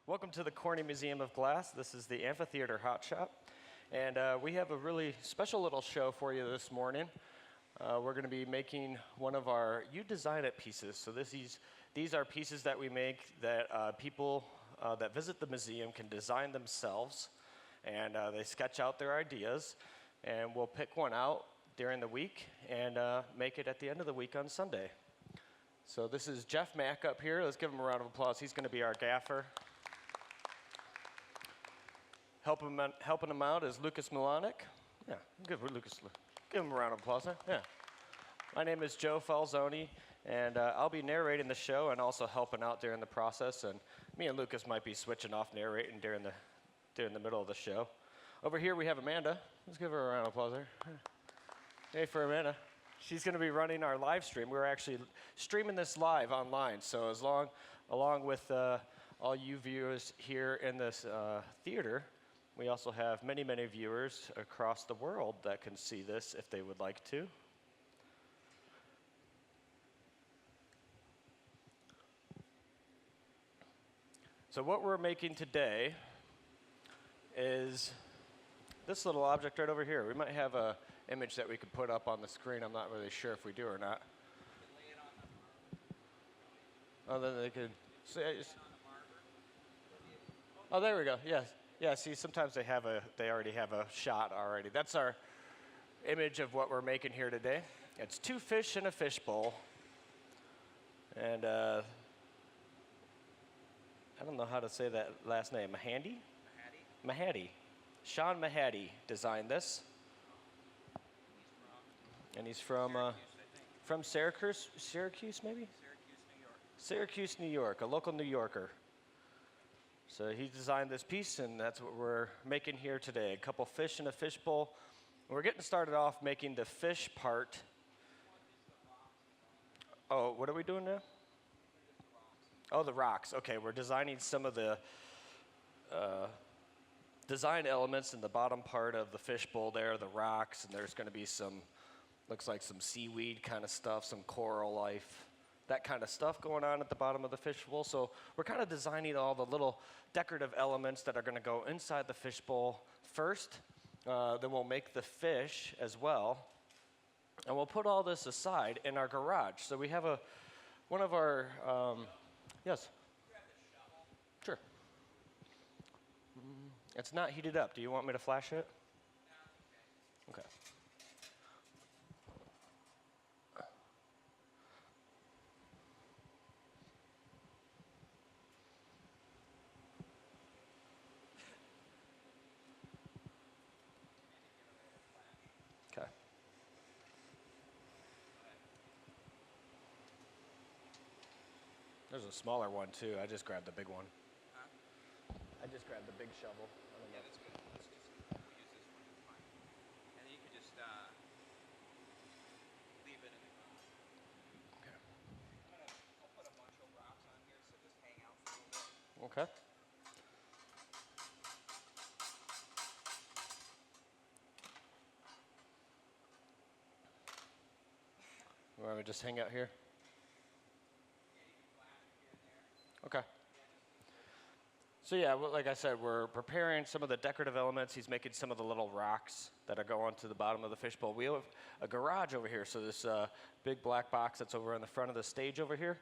Welcome to the Corny Museum of Glass. This is the Amphitheater Hot Shop. And we have a really special little show for you this morning. We're going to be making one of our You Design It pieces. So these are pieces that we make that people that visit the museum can design themselves. And they sketch out their ideas. And we'll pick one out during the week and make it at the end of the week on Sunday. So this is Jeff Mack up here. Let's give him a round of applause. He's going to be our gaffer. Helping him out is Lucas Milanic. Yeah, give him a round of applause. Huh? Yeah. My name is Joe Falzoni, and I'll be narrating the show and also helping out during the process. And me and Lucas might be switching off narrating during the middle of the show. Over here we have Amanda. Let's give her a round of applause there. Hey for Amanda. She's going to be running our live stream. We're actually streaming this live online, so along with all you viewers here in this theater, we also have many, many viewers across the world that can see this if they would like to. So what we're making today is this little object right over here. We might have an image that we could put up on the screen. I'm not really sure if we do or not. Oh, then they could see. Oh, there we go. Yes. Yeah, see, sometimes they already have a shot already. That's our image of what we're making here today. It's two fish in a fishbowl. And I don't know how to say that last name. Mahady? Mahady. Sean Mahady designed this. And he's from Syracuse, maybe? Syracuse, New York. Syracuse, New York, a local New Yorker. So he designed this piece, and that's what we're making here today. A couple fish in a fishbowl. We're getting started off making the fish part. Oh, what are we doing now? Oh, the rocks. Okay, we're designing some of the design elements in the bottom part of the fishbowl there, the rocks, and there's going to be looks like some seaweed kind of stuff, some coral life, that kind of stuff going on at the bottom of the fishbowl. So we're kind of designing all the little decorative elements that are going to go inside the fishbowl first. Then we'll make the fish as well. And we'll put all this aside in our garage. So we have one of our, yes? Sure. It's not heated up. Do you want me to flash it? Okay. Okay. There's a smaller one too. I just grabbed the big one. Huh? I just grabbed the big shovel. Yeah, that's good. Let's just we'll use this one. It's fine. And then you could just leave it in the ground. Okay. I'll put a bunch of rocks on here so just hang out for a little bit. Okay. You want me to just hang out here? Okay. So yeah, well, like I said, we're preparing some of the decorative elements. He's making some of the little rocks that are going to the bottom of the fishbowl. We have a garage over here, so this big black box that's over in the front of the stage over here,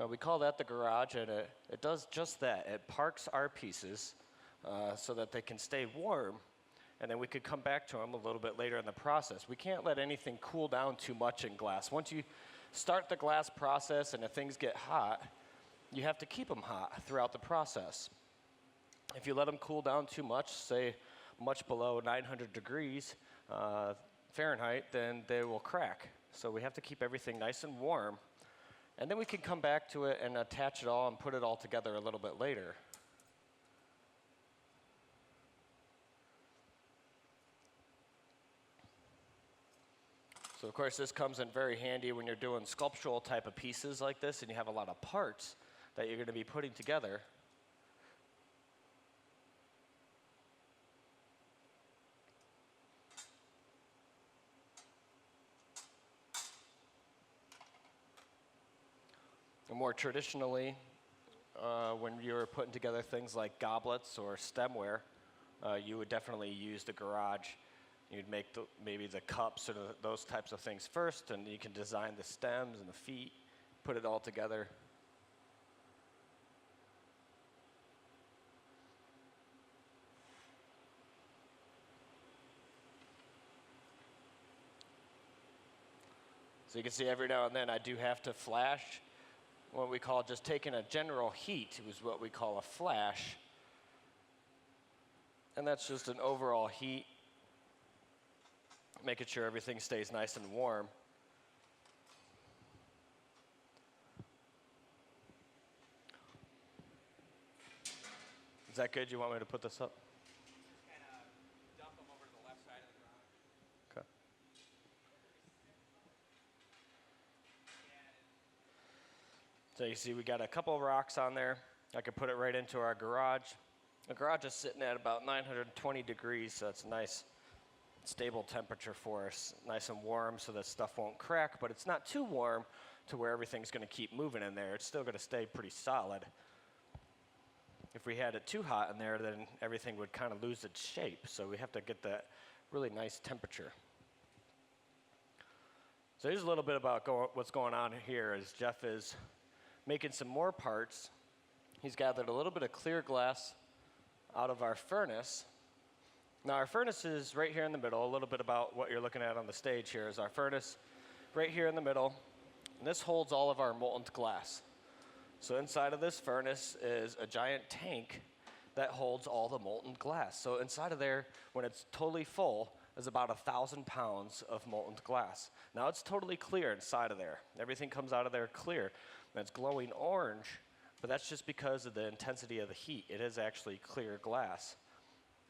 we call that the garage, and it does just that. It parks our pieces so that they can stay warm, and then we could come back to them a little bit later in the process. We can't let anything cool down too much in glass. Once you start the glass process and if things get hot, you have to keep them hot throughout the process. If you let them cool down too much, say much below 900 degrees Fahrenheit, then they will crack. So we have to keep everything nice and warm. And then we can come back to it and attach it all and put it all together a little bit later. So of course this comes in very handy when you're doing sculptural type of pieces like this and you have a lot of parts that you're going to be putting together. And more traditionally, when you're putting together things like goblets or stemware, you would definitely use the garage. You'd make maybe the cups or those types of things first, and you can design the stems and the feet, put it all together. So you can see every now and then I do have to flash what we call just taking a general heat is what we call a flash. And that's just an overall heat, making sure everything stays nice and warm. Is that good? You want me to put this up? Just kind of dump them over to the left side of the garage. Okay. So you see we got a couple of rocks on there. I could put it right into our garage. The garage is sitting at about 920 degrees, so it's a nice stable temperature for us. Nice and warm so that stuff won't crack, but it's not too warm to where everything's going to keep moving in there. It's still going to stay pretty solid. If we had it too hot in there, then everything would kind of lose its shape, so we have to get that really nice temperature. So here's a little bit about what's going on here is Jeff is making some more parts. He's gathered a little bit of clear glass out of our furnace. Now our furnace is right here in the middle. A little bit about what you're looking at on the stage here is our furnace right here in the middle. And this holds all of our molten glass. So inside of this furnace is a giant tank that holds all the molten glass. So inside of there, when it's totally full, is about 1,000 pounds of molten glass. Now it's totally clear inside of there. Everything comes out of there clear. And it's glowing orange, but that's just because of the intensity of the heat. It is actually clear glass.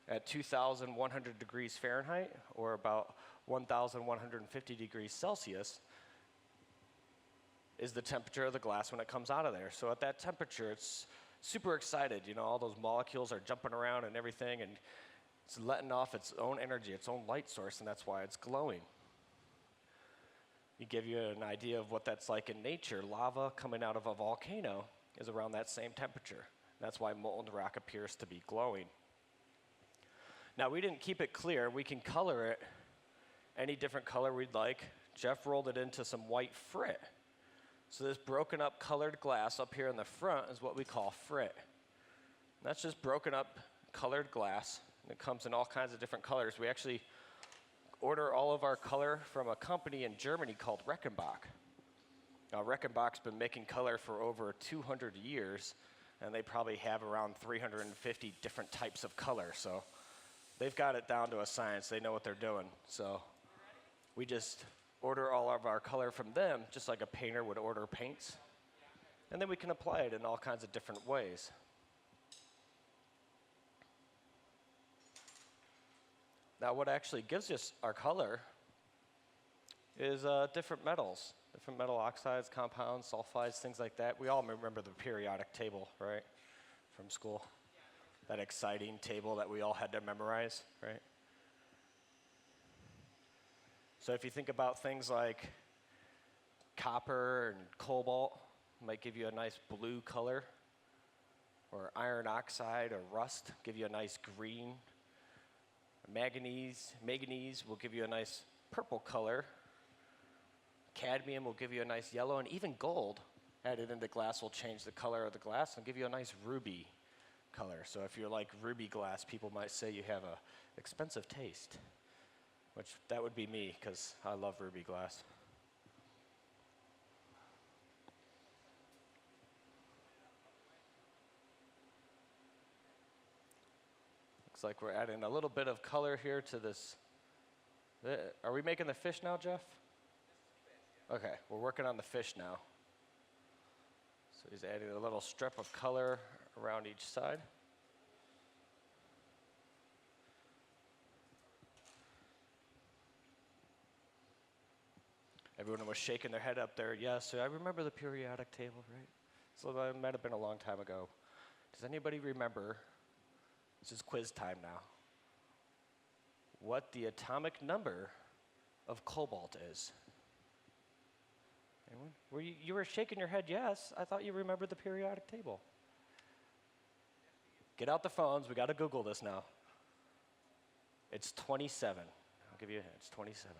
At 2,100 degrees Fahrenheit, or about 1,150 degrees Celsius, is the temperature of the glass when it comes out of there. So at that temperature, it's super excited. You know, all those molecules are jumping around and everything, and it's letting off its own energy, its own light source, and that's why it's glowing. To give you an idea of what that's like in nature, lava coming out of a volcano is around that same temperature. That's why molten rock appears to be glowing. Now, we didn't keep it clear. We can color it any different color we'd like. Jeff rolled it into some white frit. So this broken up colored glass up here in the front is what we call frit. That's just broken up colored glass. And it comes in all kinds of different colors. We actually order all of our color from a company in Germany called Reichenbach. Now, Reichenbach's been making color for over 200 years, and they probably have around 350 different types of color. So they've got it down to a science. They know what they're doing. So we just order all of our color from them, just like a painter would order paints. And then we can apply it in all kinds of different ways. Now, what actually gives us our color is different metals, different metal oxides, compounds, sulfides, things like that. We all remember the periodic table, right, from school? That exciting table that we all had to memorize, right? So if you think about things like copper and cobalt, might give you a nice blue color, or iron oxide or rust, give you a nice green. Manganese will give you a nice purple color. Cadmium will give you a nice yellow, and even gold added into glass will change the color of the glass and give you a nice ruby color. So if you're like ruby glass, people might say you have a expensive taste, which that would be me because I love ruby glass. Looks like we're adding a little bit of color here to this. Are we making the fish now, Jeff? Okay, we're working on the fish now. So he's adding a little strip of color around each side. Everyone was shaking their head up there. Yes, I remember the periodic table, right? So that might have been a long time ago. Does anybody remember? This is quiz time now. What the atomic number of cobalt is? Anyone? You were shaking your head yes. I thought you remembered the periodic table. Get out the phones. We got to Google this now. It's 27. I'll give you a hint. It's 27.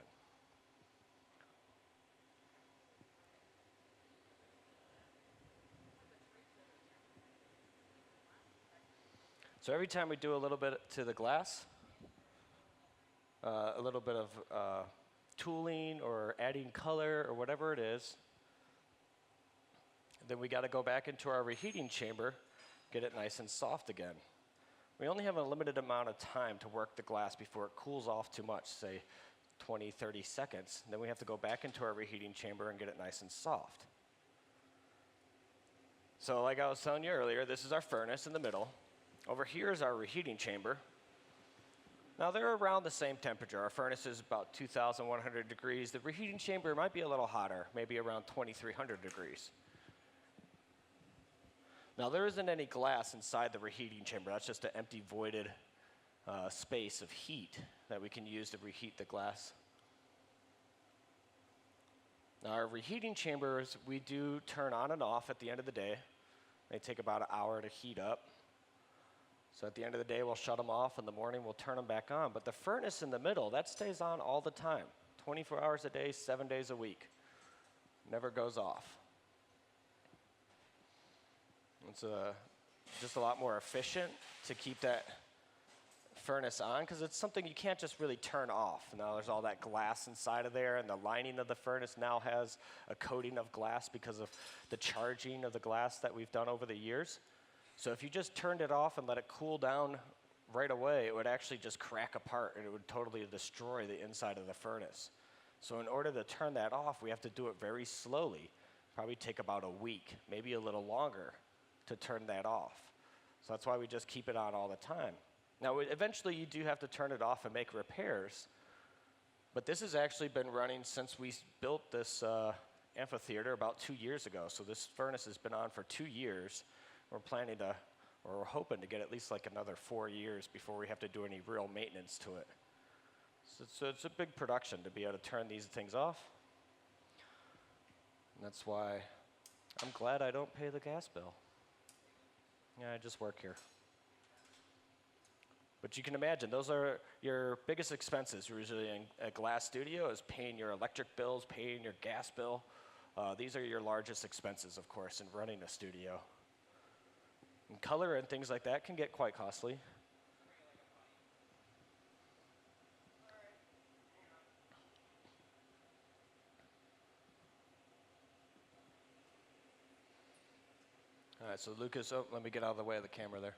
So every time we do a little bit to the glass, a little bit of tooling or adding color or whatever it is, then we got to go back into our reheating chamber, get it nice and soft again. We only have a limited amount of time to work the glass before it cools off too much, say 20, 30 seconds. Then we have to go back into our reheating chamber and get it nice and soft. So like I was telling you earlier, this is our furnace in the middle. Over here is our reheating chamber. Now they're around the same temperature. Our furnace is about 2,100 degrees. The reheating chamber might be a little hotter, maybe around 2,300 degrees. Now there isn't any glass inside the reheating chamber. That's just an empty voided space of heat that we can use to reheat the glass. Now our reheating chambers, we do turn on and off at the end of the day. They take about an hour to heat up. So at the end of the day, we'll shut them off. In the morning, we'll turn them back on. But the furnace in the middle, that stays on all the time, 24 hours a day, 7 days a week. Never goes off. It's just a lot more efficient to keep that furnace on because it's something you can't just really turn off. Now there's all that glass inside of there, and the lining of the furnace now has a coating of glass because of the charging of the glass that we've done over the years. So if you just turned it off and let it cool down right away, it would actually just crack apart and it would totally destroy the inside of the furnace. So in order to turn that off, we have to do it very slowly. Probably take about a week, maybe a little longer to turn that off. So that's why we just keep it on all the time. Now eventually you do have to turn it off and make repairs, but this has actually been running since we built this amphitheater about 2 years ago. So this furnace has been on for 2 years. We're planning to, or we're hoping to get at least like another 4 years before we have to do any real maintenance to it. So it's a big production to be able to turn these things off. And that's why I'm glad I don't pay the gas bill. Yeah, I just work here. But you can imagine, those are your biggest expenses usually in a glass studio is paying your electric bills, paying your gas bill. These are your largest expenses, of course, in running a studio. And color and things like that can get quite costly. All right, so Lucas, let me get out of the way of the camera there.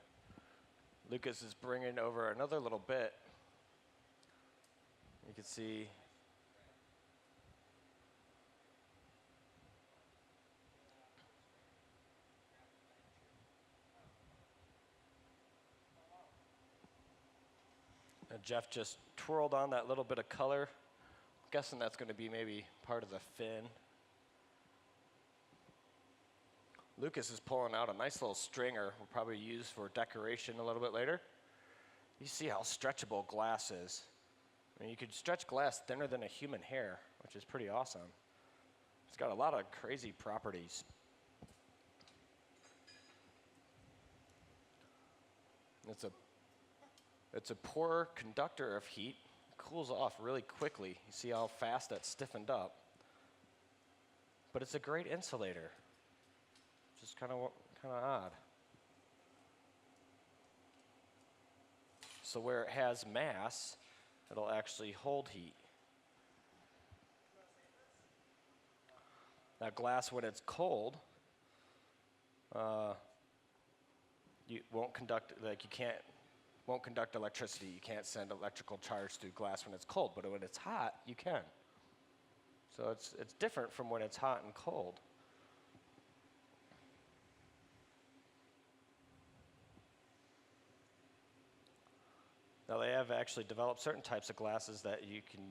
Lucas is bringing over another little bit. You can see Jeff just twirled on that little bit of color. I'm guessing that's going to be maybe part of the fin. Lucas is pulling out a nice little stringer we'll probably use for decoration a little bit later. You see how stretchable glass is. I mean, you could stretch glass thinner than a human hair, which is pretty awesome. It's got a lot of crazy properties. It's a poor conductor of heat. It cools off really quickly. You see how fast that's stiffened up. But it's a great insulator. Just kind of odd. So where it has mass, it'll actually hold heat. Now glass, when it's cold, you won't conduct, won't conduct electricity. You can't send electrical charge through glass when it's cold, but when it's hot, you can. So it's different from when it's hot and cold. Now they have actually developed certain types of glasses that you can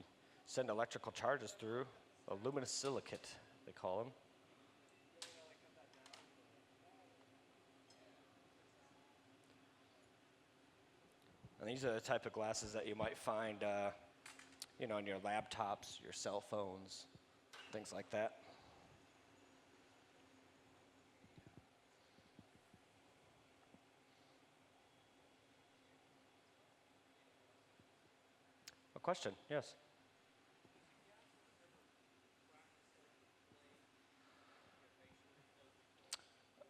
send electrical charges through, aluminosilicate, they call them. And these are the type of glasses that you might find, on your laptops, your cell phones, things like that. A question, yes.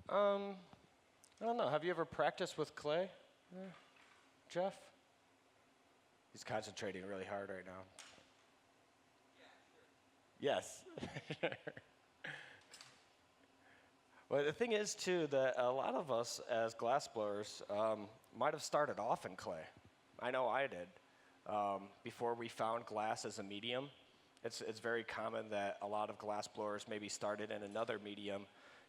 I don't know. Have you ever practiced with clay, Jeff? He's concentrating really hard right now. Yes. Well, the thing is, too, that a lot of us as glass blowers might have started off in clay. I know I did. Before we found glass as a medium, it's very common that a lot of glass blowers maybe started in another medium,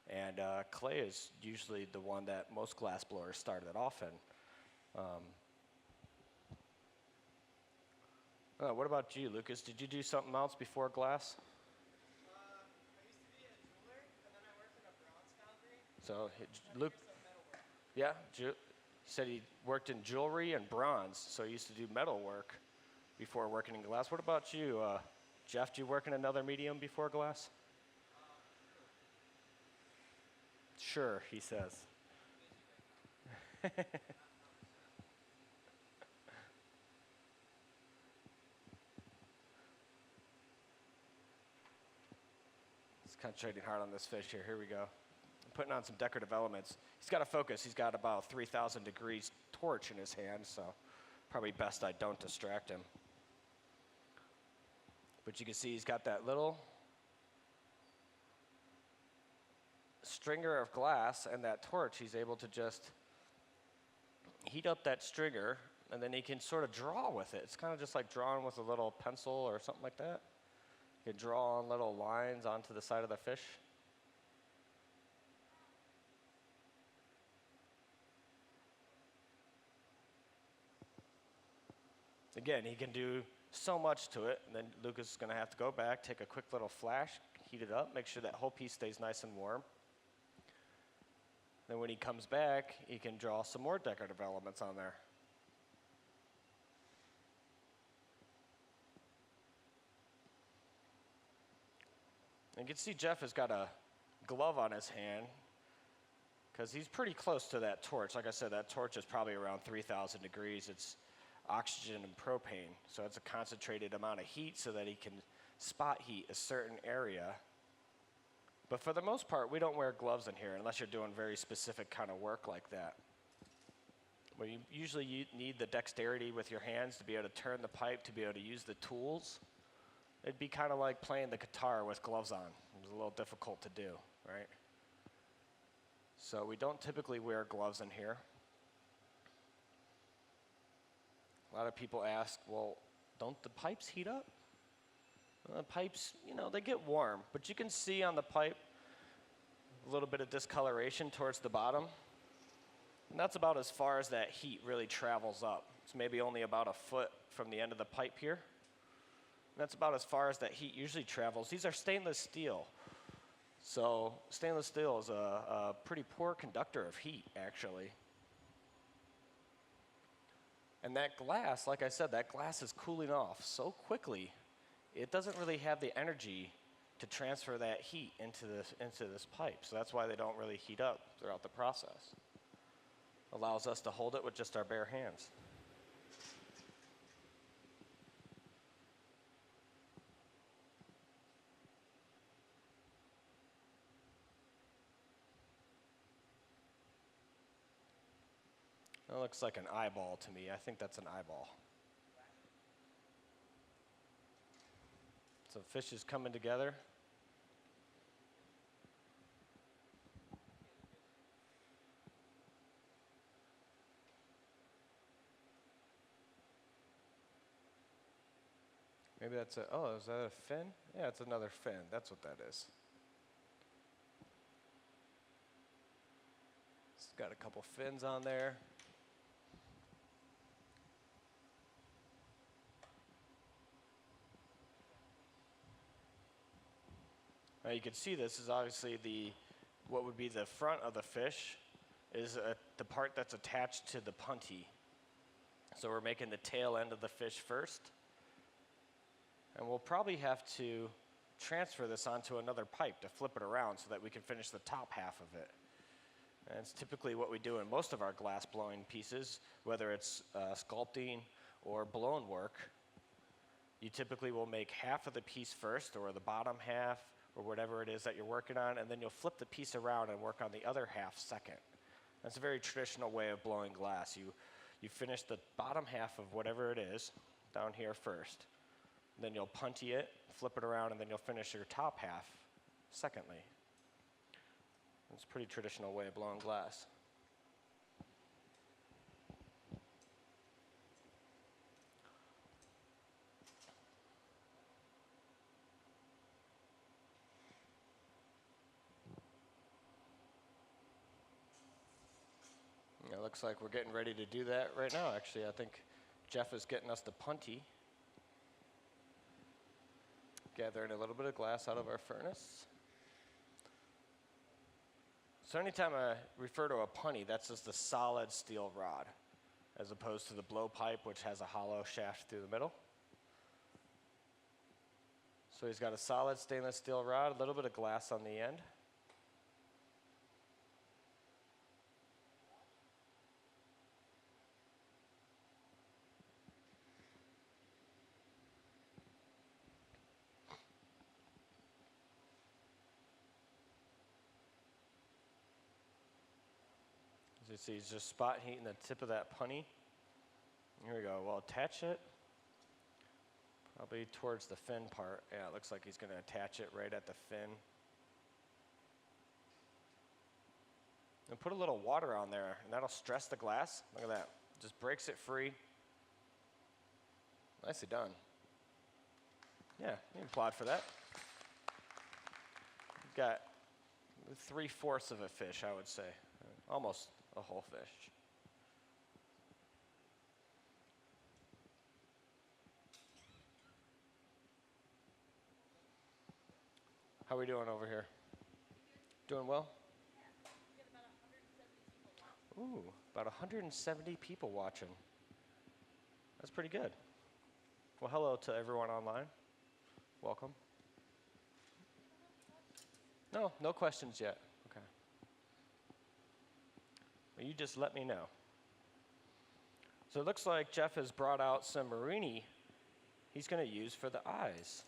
and clay is usually the one that most glass blowers started off in. What about you, Lucas? Did you do something else before glass? I used to be a jeweler, and then I worked in a bronze foundry. So, I Luke, did some metal work. yeah, he said he worked in jewelry and bronze, so he used to do metal work before working in glass. What about you, Jeff? Did you work in another medium before glass? Sure, he says. He's concentrating hard on this fish here. Here we go. I'm putting on some decorative elements. He's got to focus. He's got about 3,000 degrees torch in his hand, so probably best I don't distract him. But you can see he's got that little stringer of glass and that torch. He's able to just heat up that stringer, and then he can sort of draw with it. It's kind of just like drawing with a little pencil or something like that. You can draw on little lines onto the side of the fish. Again, he can do so much to it, and then Lucas is going to have to go back, take a quick little flash, heat it up, make sure that whole piece stays nice and warm. Then when he comes back, he can draw some more decorative elements on there. And you can see Jeff has got a glove on his hand because he's pretty close to that torch. Like I said, that torch is probably around 3,000 degrees. It's oxygen and propane, so it's a concentrated amount of heat so that he can spot heat a certain area. But for the most part, we don't wear gloves in here unless you're doing very specific kind of work like that. Well, you need the dexterity with your hands to be able to turn the pipe, to be able to use the tools. It'd be kind of like playing the guitar with gloves on. It's a little difficult to do, right? So we don't typically wear gloves in here. A lot of people ask, well, don't the pipes heat up? The pipes, they get warm, but you can see on the pipe a little bit of discoloration towards the bottom. And that's about as far as that heat really travels up. It's maybe only about a foot from the end of the pipe here. And that's about as far as that heat usually travels. These are stainless steel. So stainless steel is a pretty poor conductor of heat, actually. And that glass, like I said, that glass is cooling off so quickly, it doesn't really have the energy to transfer that heat into this pipe. So that's why they don't really heat up throughout the process. Allows us to hold it with just our bare hands. That looks like an eyeball to me. I think that's an eyeball. So fish is coming together. Maybe that's is that a fin? Yeah, it's another fin. That's what that is. It's got a couple fins on there. Now you can see this is obviously what would be the front of the fish is the part that's attached to the punty. So we're making the tail end of the fish first. And we'll probably have to transfer this onto another pipe to flip it around so that we can finish the top half of it. And it's typically what we do in most of our glass blowing pieces, whether it's sculpting or blown work. you typically will make half of the piece first, or the bottom half, or whatever it is that you're working on, and then you'll flip the piece around and work on the other half second. That's a very traditional way of blowing glass. You finish the bottom half of whatever it is down here first, then you'll punty it, flip it around, and then you'll finish your top half secondly. It's a pretty traditional way of blowing glass. It looks like we're getting ready to do that right now, actually. I think Jeff is getting us the punty. Gathering a little bit of glass out of our furnace. So anytime I refer to a punty, that's just a solid steel rod, as opposed to the blowpipe, which has a hollow shaft through the middle. So he's got a solid stainless steel rod, a little bit of glass on the end. As you see, he's just spot heating the tip of that punny. Here we go. We'll attach it probably towards the fin part. Yeah, it looks like he's going to attach it right at the fin. And put a little water on there, and that'll stress the glass. Look at that. Just breaks it free. Nicely done. Yeah, you can applaud for that. You've got 3/4 of a fish, I would say. Almost a whole fish. How are we doing over here? Doing well? Ooh, about 170 people watching. That's pretty good. Well, hello to everyone online. Welcome. No questions yet. Okay. Well, you just let me know. So it looks like Jeff has brought out some Marini he's going to use for the eyes.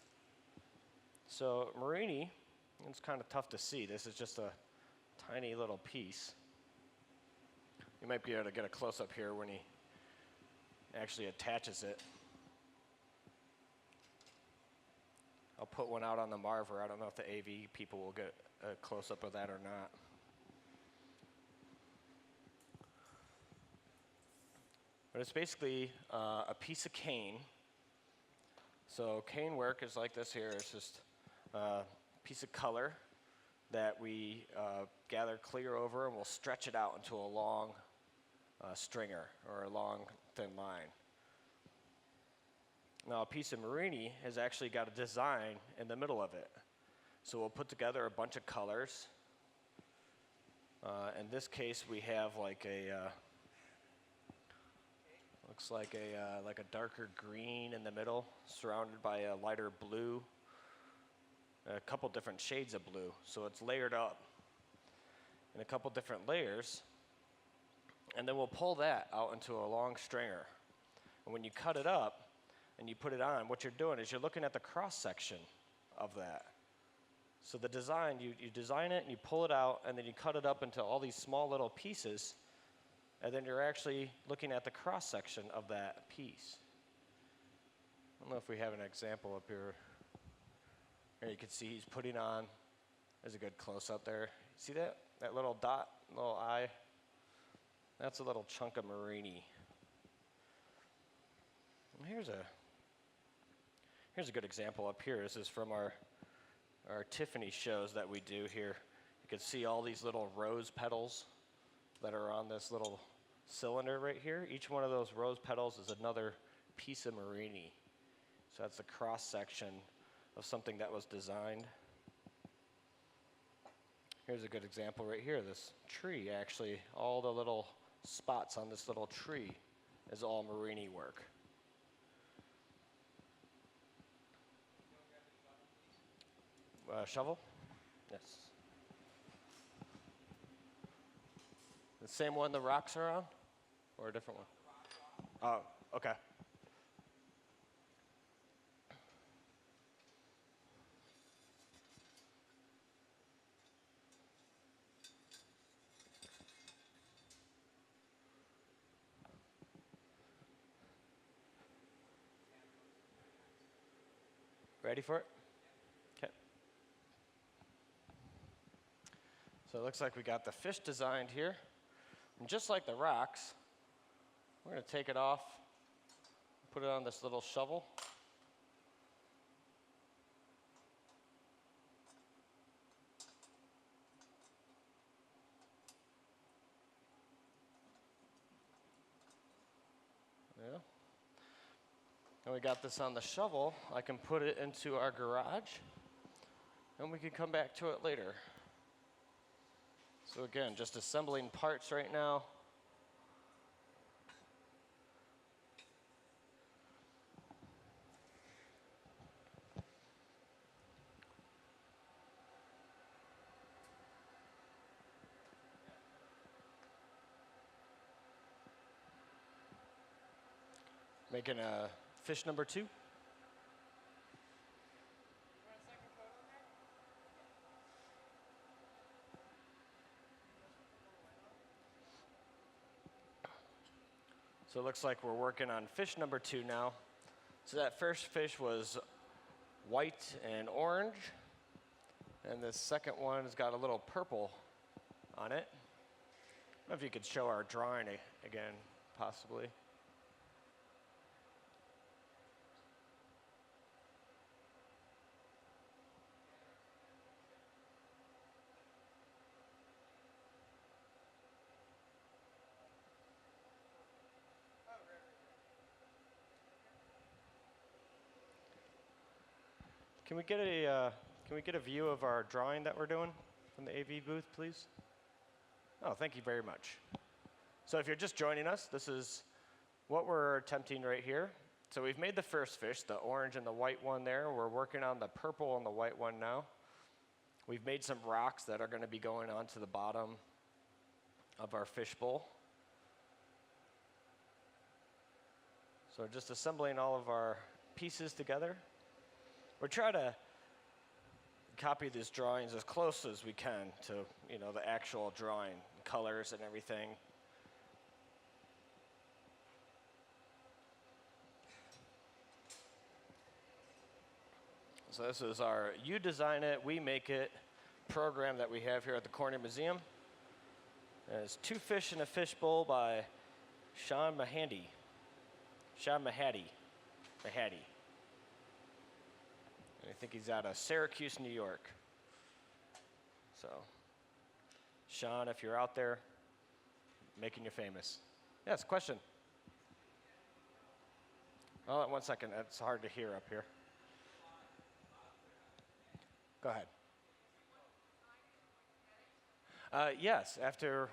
So Marini, it's kind of tough to see. This is just a tiny little piece. You might be able to get a close-up here when he actually attaches it. I'll put one out on the Marver. I don't know if the AV people will get a close-up of that or not. But it's basically a piece of cane. So cane work is like this here. It's just a piece of color that we gather clear over, and we'll stretch it out into a long stringer or a long thin line. Now a piece of Marini has actually got a design in the middle of it. So we'll put together a bunch of colors. In this case we have like a looks like a darker green in the middle, surrounded by a lighter blue, a couple different shades of blue. So it's layered up in a couple different layers. And then we'll pull that out into a long stringer. And when you cut it up and you put it on, what you're doing is you're looking at the cross section of that. So the design, you design it and you pull it out, and then you cut it up into all these small little pieces, and then you're actually looking at the cross section of that piece. I don't know if we have an example up here. Here you can see he's putting on, there's a good close up there. See that? That little dot, little eye? That's a little chunk of Marini. And here's a good example up here. This is from our Tiffany shows that we do here. You can see all these little rose petals that are on this little cylinder right here. Each one of those rose petals is another piece of Marini. So that's a cross section of something that was designed. Here's a good example right here. This tree, actually, all the little spots on this little tree is all Marini work. Shovel? Yes. The same one the rocks are on? Or a different one? Oh, okay. Ready for it? Okay. So it looks like we got the fish designed here. And just like the rocks, we're going to take it off, put it on this little shovel. Yeah. And we got this on the shovel. I can put it into our garage, and we can come back to it later. So again, just assembling parts right now. Making a fish number 2. So it looks like we're working on fish number 2 now. So that first fish was white and orange, and this second one has got a little purple on it. I don't know if you could show our drawing again, possibly. Can we get a view of our drawing that we're doing from the AV booth, please? Oh, thank you very much. So if you're just joining us, this is what we're attempting right here. So we've made the first fish, the orange and the white one there. We're working on the purple and the white one now. We've made some rocks that are going to be going onto the bottom of our fish bowl. So just assembling all of our pieces together. We're trying to copy these drawings as close as we can to, the actual drawing, colors and everything. So this is our You Design It, We Make It program that we have here at the Corning Museum. And it's Two Fish in a Fishbowl by Sean Mahady. And I think he's out of Syracuse, New York. So, Sean, if you're out there, making you famous. Yes, question. Oh, 1 second. That's hard to hear up here. Go ahead. Yes, after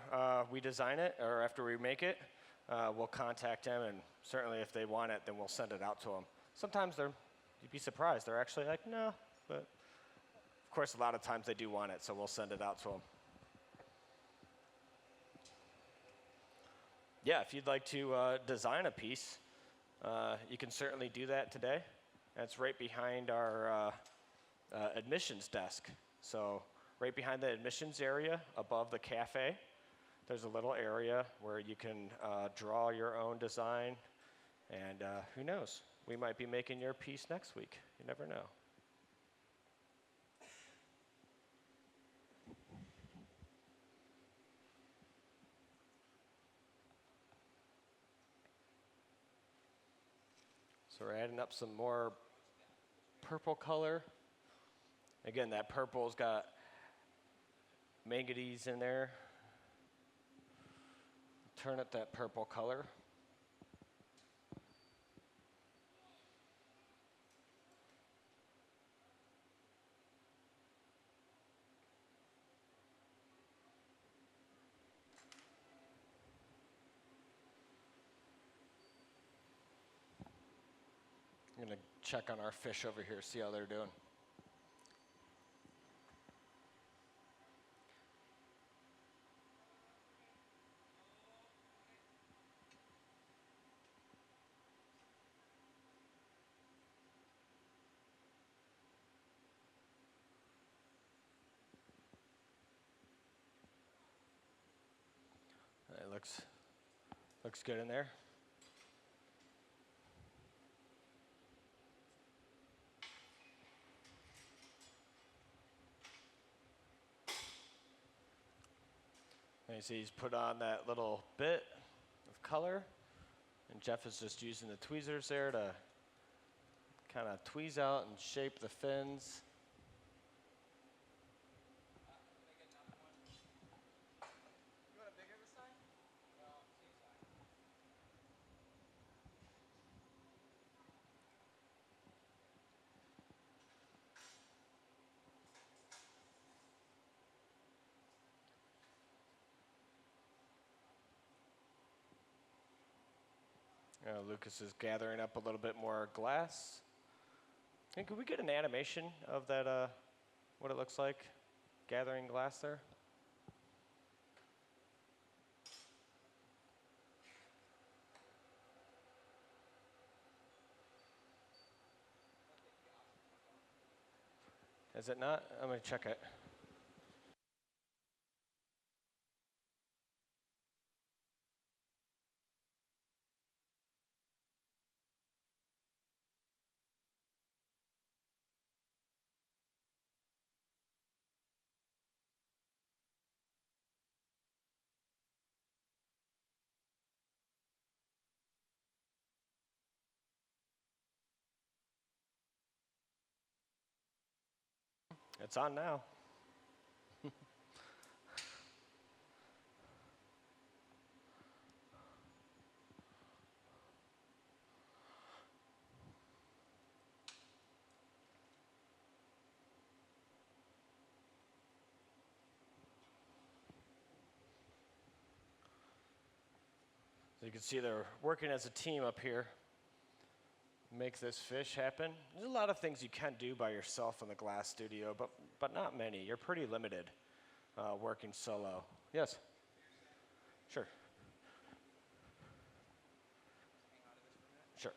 we design it or after we make it, we'll contact them, and certainly if they want it, then we'll send it out to them. Sometimes you'd be surprised. They're actually like, no, but of course, a lot of times they do want it, so we'll send it out to them. Yeah, if you'd like to design a piece, you can certainly do that today. That's right behind our admissions desk. So right behind the admissions area above the cafe, there's a little area where you can draw your own design, and who knows, we might be making your piece next week. You never know. So we're adding up some more purple color. Again, that purple's got manganese in there. Turn it that purple color. I'm going to check on our fish over here, see how they're doing. It looks good in there. You see he's put on that little bit of color, and Jeff is just using the tweezers there to kind of tweeze out and shape the fins. Can I get another one? You want a bigger this side? Well, same size. Lucas is gathering up a little bit more glass. Hey, could we get an animation of that, what it looks like, gathering glass there? Is it not? I'm going to check it. It's on now. So you can see they're working as a team up here. Make this fish happen. There's a lot of things you can do by yourself in the glass studio, but not many. You're pretty limited working solo. Yes? Sure. Hang on to this for a minute. Sure.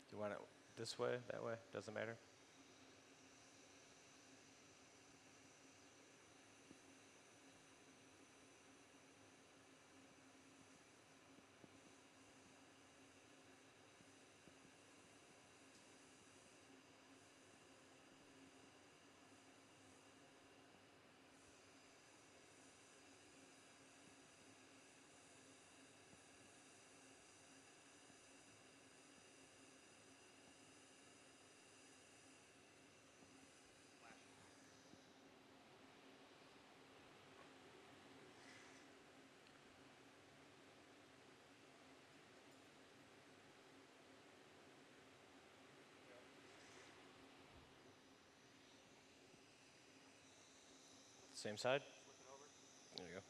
Do you want it this way, that way? Doesn't matter. Same side? Flip it over. There you go.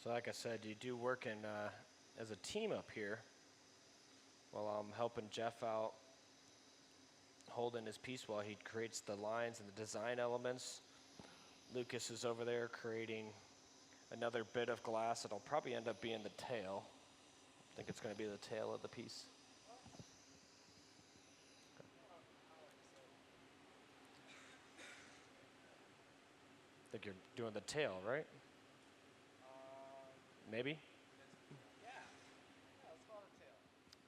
So like I said, you do work in as a team up here while I'm helping Jeff out holding his piece while he creates the lines and the design elements. Lucas is over there creating another bit of glass. It'll probably end up being the tail. I think it's going to be the tail of the piece. I think you're doing the tail, right? Maybe? Yeah. Yeah, let's call it a tail.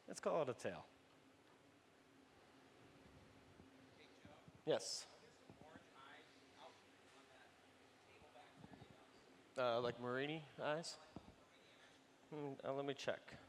Let's call it a tail. Hey, Joe. Yes. There's some orange eyes out on that table back there. Like Marini eyes? Let me check.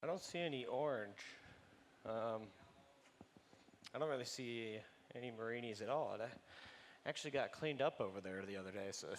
I don't see any orange. I don't really see any Marinis at all. It actually got cleaned up over there the other day, so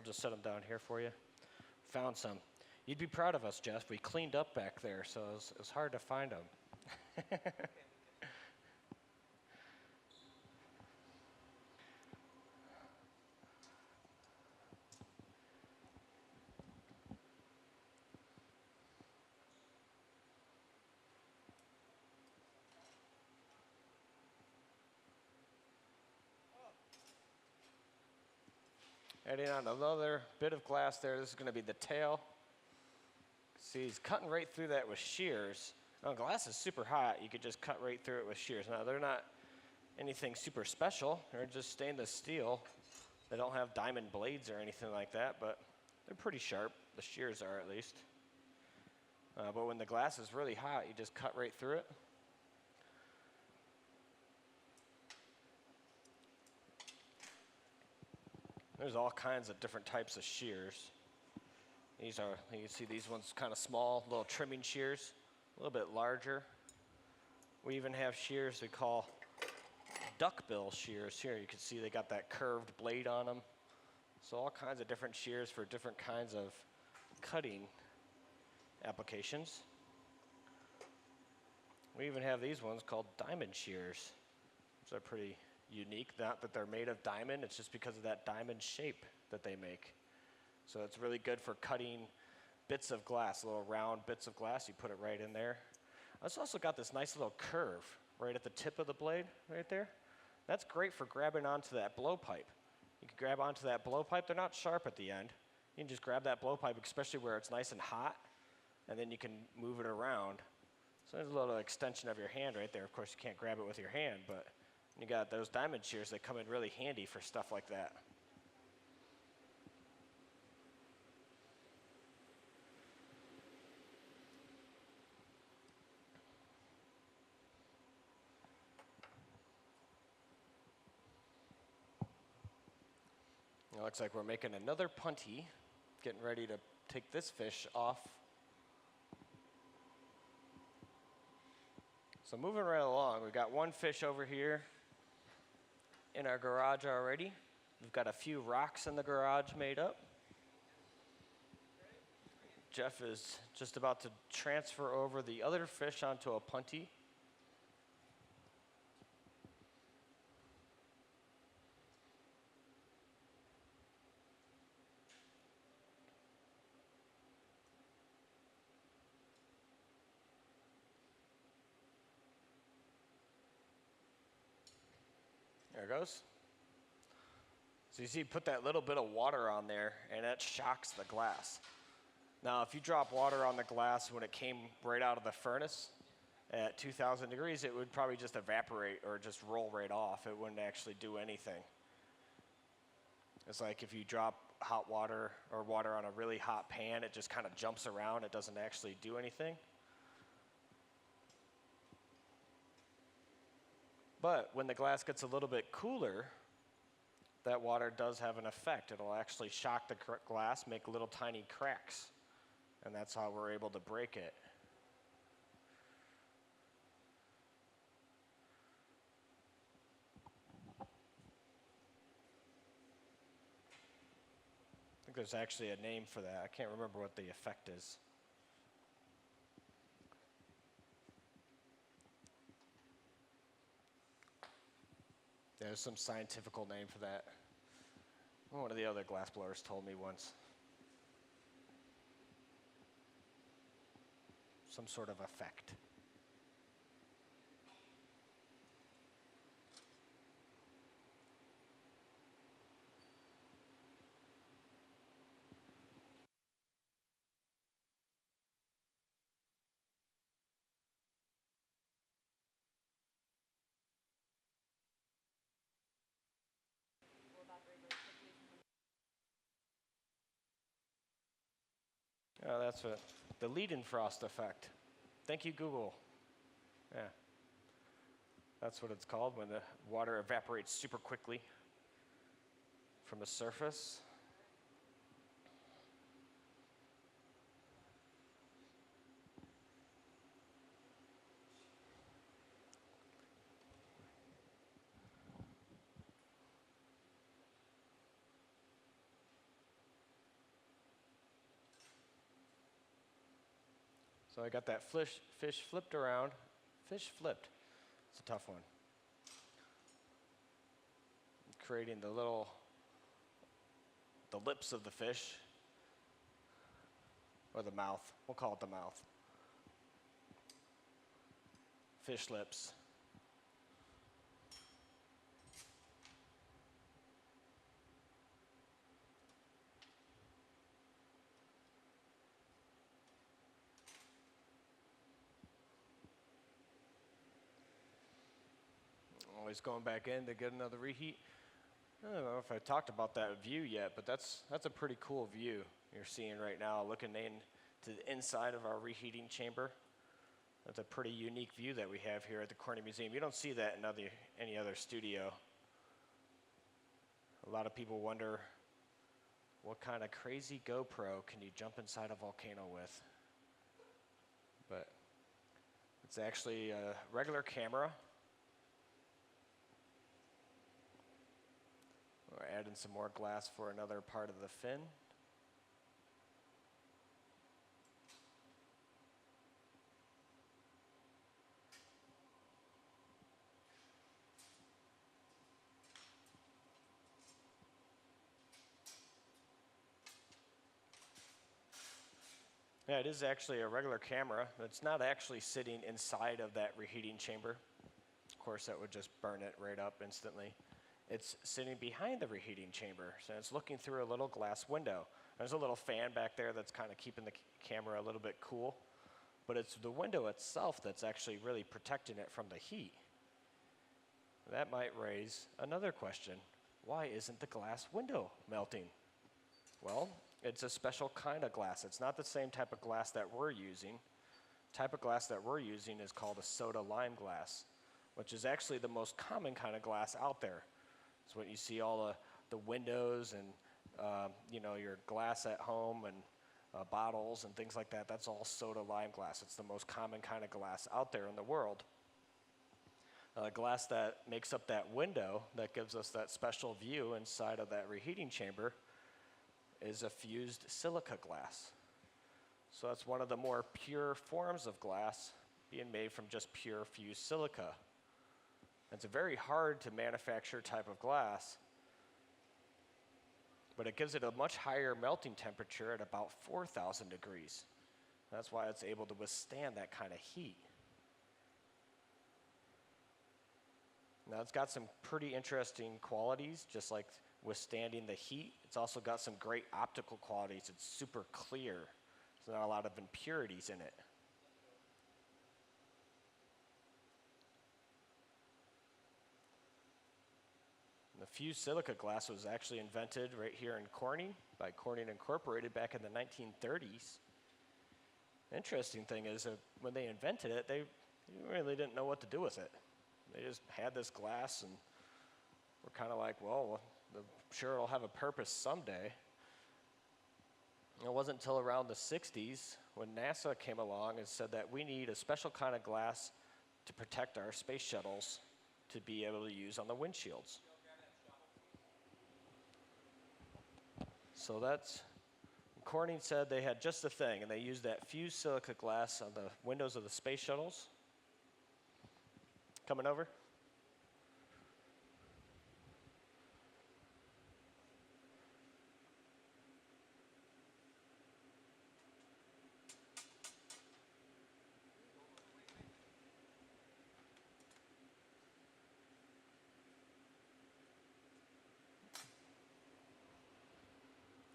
I'll just set them down here for you. Found some. You'd be proud of us, Jeff. We cleaned up back there, so it was hard to find them. Adding on another bit of glass there. This is going to be the tail. See, he's cutting right through that with shears. Now, glass is super hot. You could just cut right through it with shears. Now, they're not anything super special. They're just stainless steel. They don't have diamond blades or anything like that, but they're pretty sharp. The shears are, at least. But when the glass is really hot, you just cut right through it. There's all kinds of different types of shears. These are, you can see these ones kind of small, little trimming shears, a little bit larger. We even have shears we call duckbill shears. Here you can see they got that curved blade on them. So all kinds of different shears for different kinds of cutting applications. We even have these ones called diamond shears. Those are pretty unique. Not that they're made of diamond, it's just because of that diamond shape that they make. So it's really good for cutting bits of glass, little round bits of glass. You put it right in there. It's also got this nice little curve right at the tip of the blade, right there. That's great for grabbing onto that blowpipe. You can grab onto that blowpipe. They're not sharp at the end. You can just grab that blowpipe, especially where it's nice and hot, and then you can move it around. So there's a little extension of your hand right there. Of course, you can't grab it with your hand, but you got those diamond shears that come in really handy for stuff like that. It looks like we're making another punty, getting ready to take this fish off. So moving right along, we've got one fish over here in our garage already. We've got a few rocks in the garage made up. Jeff is just about to transfer over the other fish onto a punty. There it goes. So you see, put that little bit of water on there, and that shocks the glass. Now, if you drop water on the glass when it came right out of the furnace at 2,000 degrees, it would probably just evaporate or just roll right off. It wouldn't actually do anything. It's like if you drop hot water or water on a really hot pan, it just kind of jumps around. It doesn't actually do anything. But when the glass gets a little bit cooler, that water does have an effect. It'll actually shock the glass, make little tiny cracks, and that's how we're able to break it. I think there's actually a name for that. I can't remember what the effect is. There's some scientific name for that. One of the other glass blowers told me once. Some sort of effect. Oh, that's what the Leidenfrost effect. Thank you, Google. Yeah. That's what it's called when the water evaporates super quickly from the surface. So I got that fish flipped around. Fish flipped. It's a tough one. Creating the lips of the fish, or the mouth. We'll call it the mouth. Fish lips. Always going back in to get another reheat. I don't know if I talked about that view yet, but that's a pretty cool view you're seeing right now, looking into the inside of our reheating chamber. That's a pretty unique view that we have here at the Corning Museum. You don't see that in any other studio. A lot of people wonder, what kind of crazy GoPro can you jump inside a volcano with? But it's actually a regular camera. We're adding some more glass for another part of the fin. Yeah, it is actually a regular camera. It's not actually sitting inside of that reheating chamber. Of course, that would just burn it right up instantly. It's sitting behind the reheating chamber, so it's looking through a little glass window. There's a little fan back there that's kind of keeping the camera a little bit cool, but it's the window itself that's actually really protecting it from the heat. That might raise another question. Why isn't the glass window melting? Well, it's a special kind of glass. It's not the same type of glass that we're using. The type of glass that we're using is called a soda lime glass, which is actually the most common kind of glass out there. It's what you see all the windows and your glass at home and bottles and things like that. That's all soda lime glass. It's the most common kind of glass out there in the world. Glass that makes up that window that gives us that special view inside of that reheating chamber is a fused silica glass. So that's one of the more pure forms of glass being made from just pure fused silica. It's a very hard to manufacture type of glass, but it gives it a much higher melting temperature at about 4,000 degrees. That's why it's able to withstand that kind of heat. Now it's got some pretty interesting qualities, just like withstanding the heat. It's also got some great optical qualities. It's super clear. There's not a lot of impurities in it. The fused silica glass was actually invented right here in Corning by Corning Incorporated back in the 1930s. The interesting thing is that when they invented it, they really didn't know what to do with it. They just had this glass and were kind of like, well, I'm sure it'll have a purpose someday. It wasn't until around the 60s when NASA came along and said that we need a special kind of glass to protect our space shuttles to be able to use on the windshields. So Corning said they had just the thing, and they used that fused silica glass on the windows of the space shuttles. Coming over?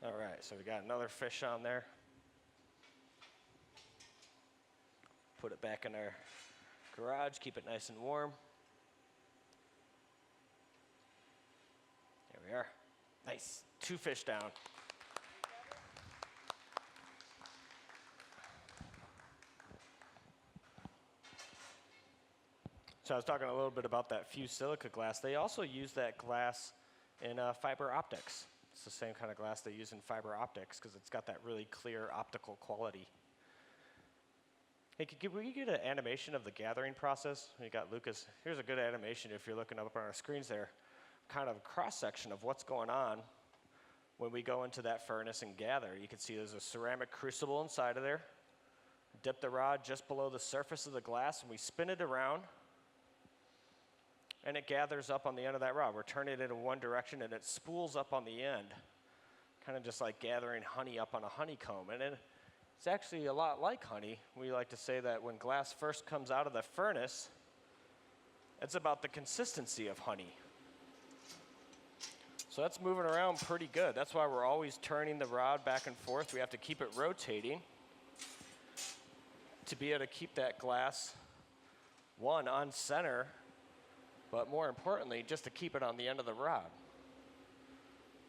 All right, so we got another fish on there. Put it back in our garage, keep it nice and warm. There we are. Nice. 2 fish down. So I was talking a little bit about that fused silica glass. They also use that glass in fiber optics. It's the same kind of glass they use in fiber optics because it's got that really clear optical quality. Hey, can we get an animation of the gathering process? You got Lucas. Here's a good animation if you're looking up on our screens there. Kind of a cross-section of what's going on when we go into that furnace and gather. You can see there's a ceramic crucible inside of there. dip the rod just below the surface of the glass, and we spin it around, and it gathers up on the end of that rod. We're turning it in one direction, and it spools up on the end, kind of just like gathering honey up on a honeycomb. And it's actually a lot like honey. We like to say that when glass first comes out of the furnace, it's about the consistency of honey. So that's moving around pretty good. That's why we're always turning the rod back and forth. We have to keep it rotating to be able to keep that glass, one, on center, but more importantly, just to keep it on the end of the rod.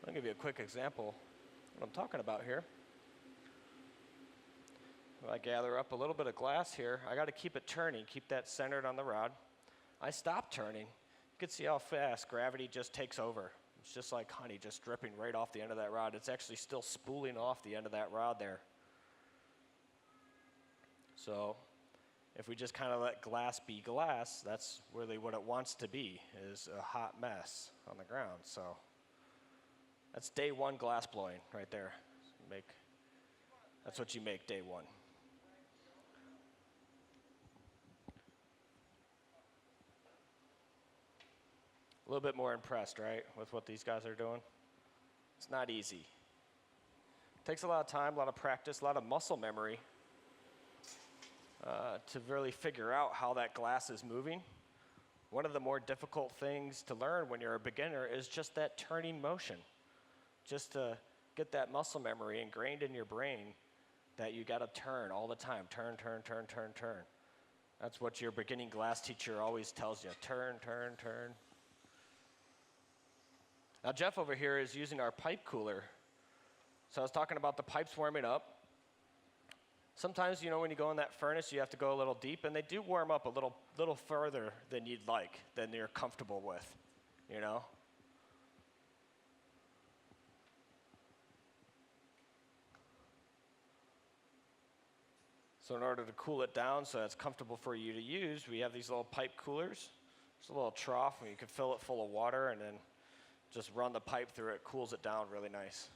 I'll give you a quick example of what I'm talking about here. If I gather up a little bit of glass here, I got to keep it turning, keep that centered on the rod. I stop turning. You can see how fast gravity just takes over. It's just like honey just dripping right off the end of that rod. It's actually still spooling off the end of that rod there. So if we just kind of let glass be glass, that's really what it wants to be, is a hot mess on the ground. So that's day one glass blowing right there. That's what you make day one. A little bit more impressed, right, with what these guys are doing? It's not easy. It takes a lot of time, a lot of practice, a lot of muscle memory to really figure out how that glass is moving. One of the more difficult things to learn when you're a beginner is just that turning motion. Just to get that muscle memory ingrained in your brain that you got to turn all the time. Turn, turn, turn, turn, turn. That's what your beginning glass teacher always tells you. Turn, turn, turn. Now Jeff over here is using our pipe cooler. So I was talking about the pipes warming up. Sometimes, you know, when you go in that furnace, you have to go a little deep, and they do warm up a little further than you'd like, than you're comfortable with, you know? So in order to cool it down so it's comfortable for you to use, we have these little pipe coolers. There's a little trough where you can fill it full of water and then just run the pipe through it. Cools it down really nice.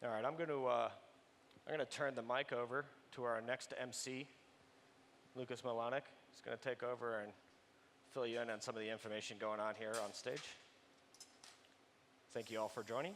All right, I'm going to turn the mic over to our next MC, Lucas Milanek. He's going to take over and fill you in on some of the information going on here on stage. Thank you all for joining.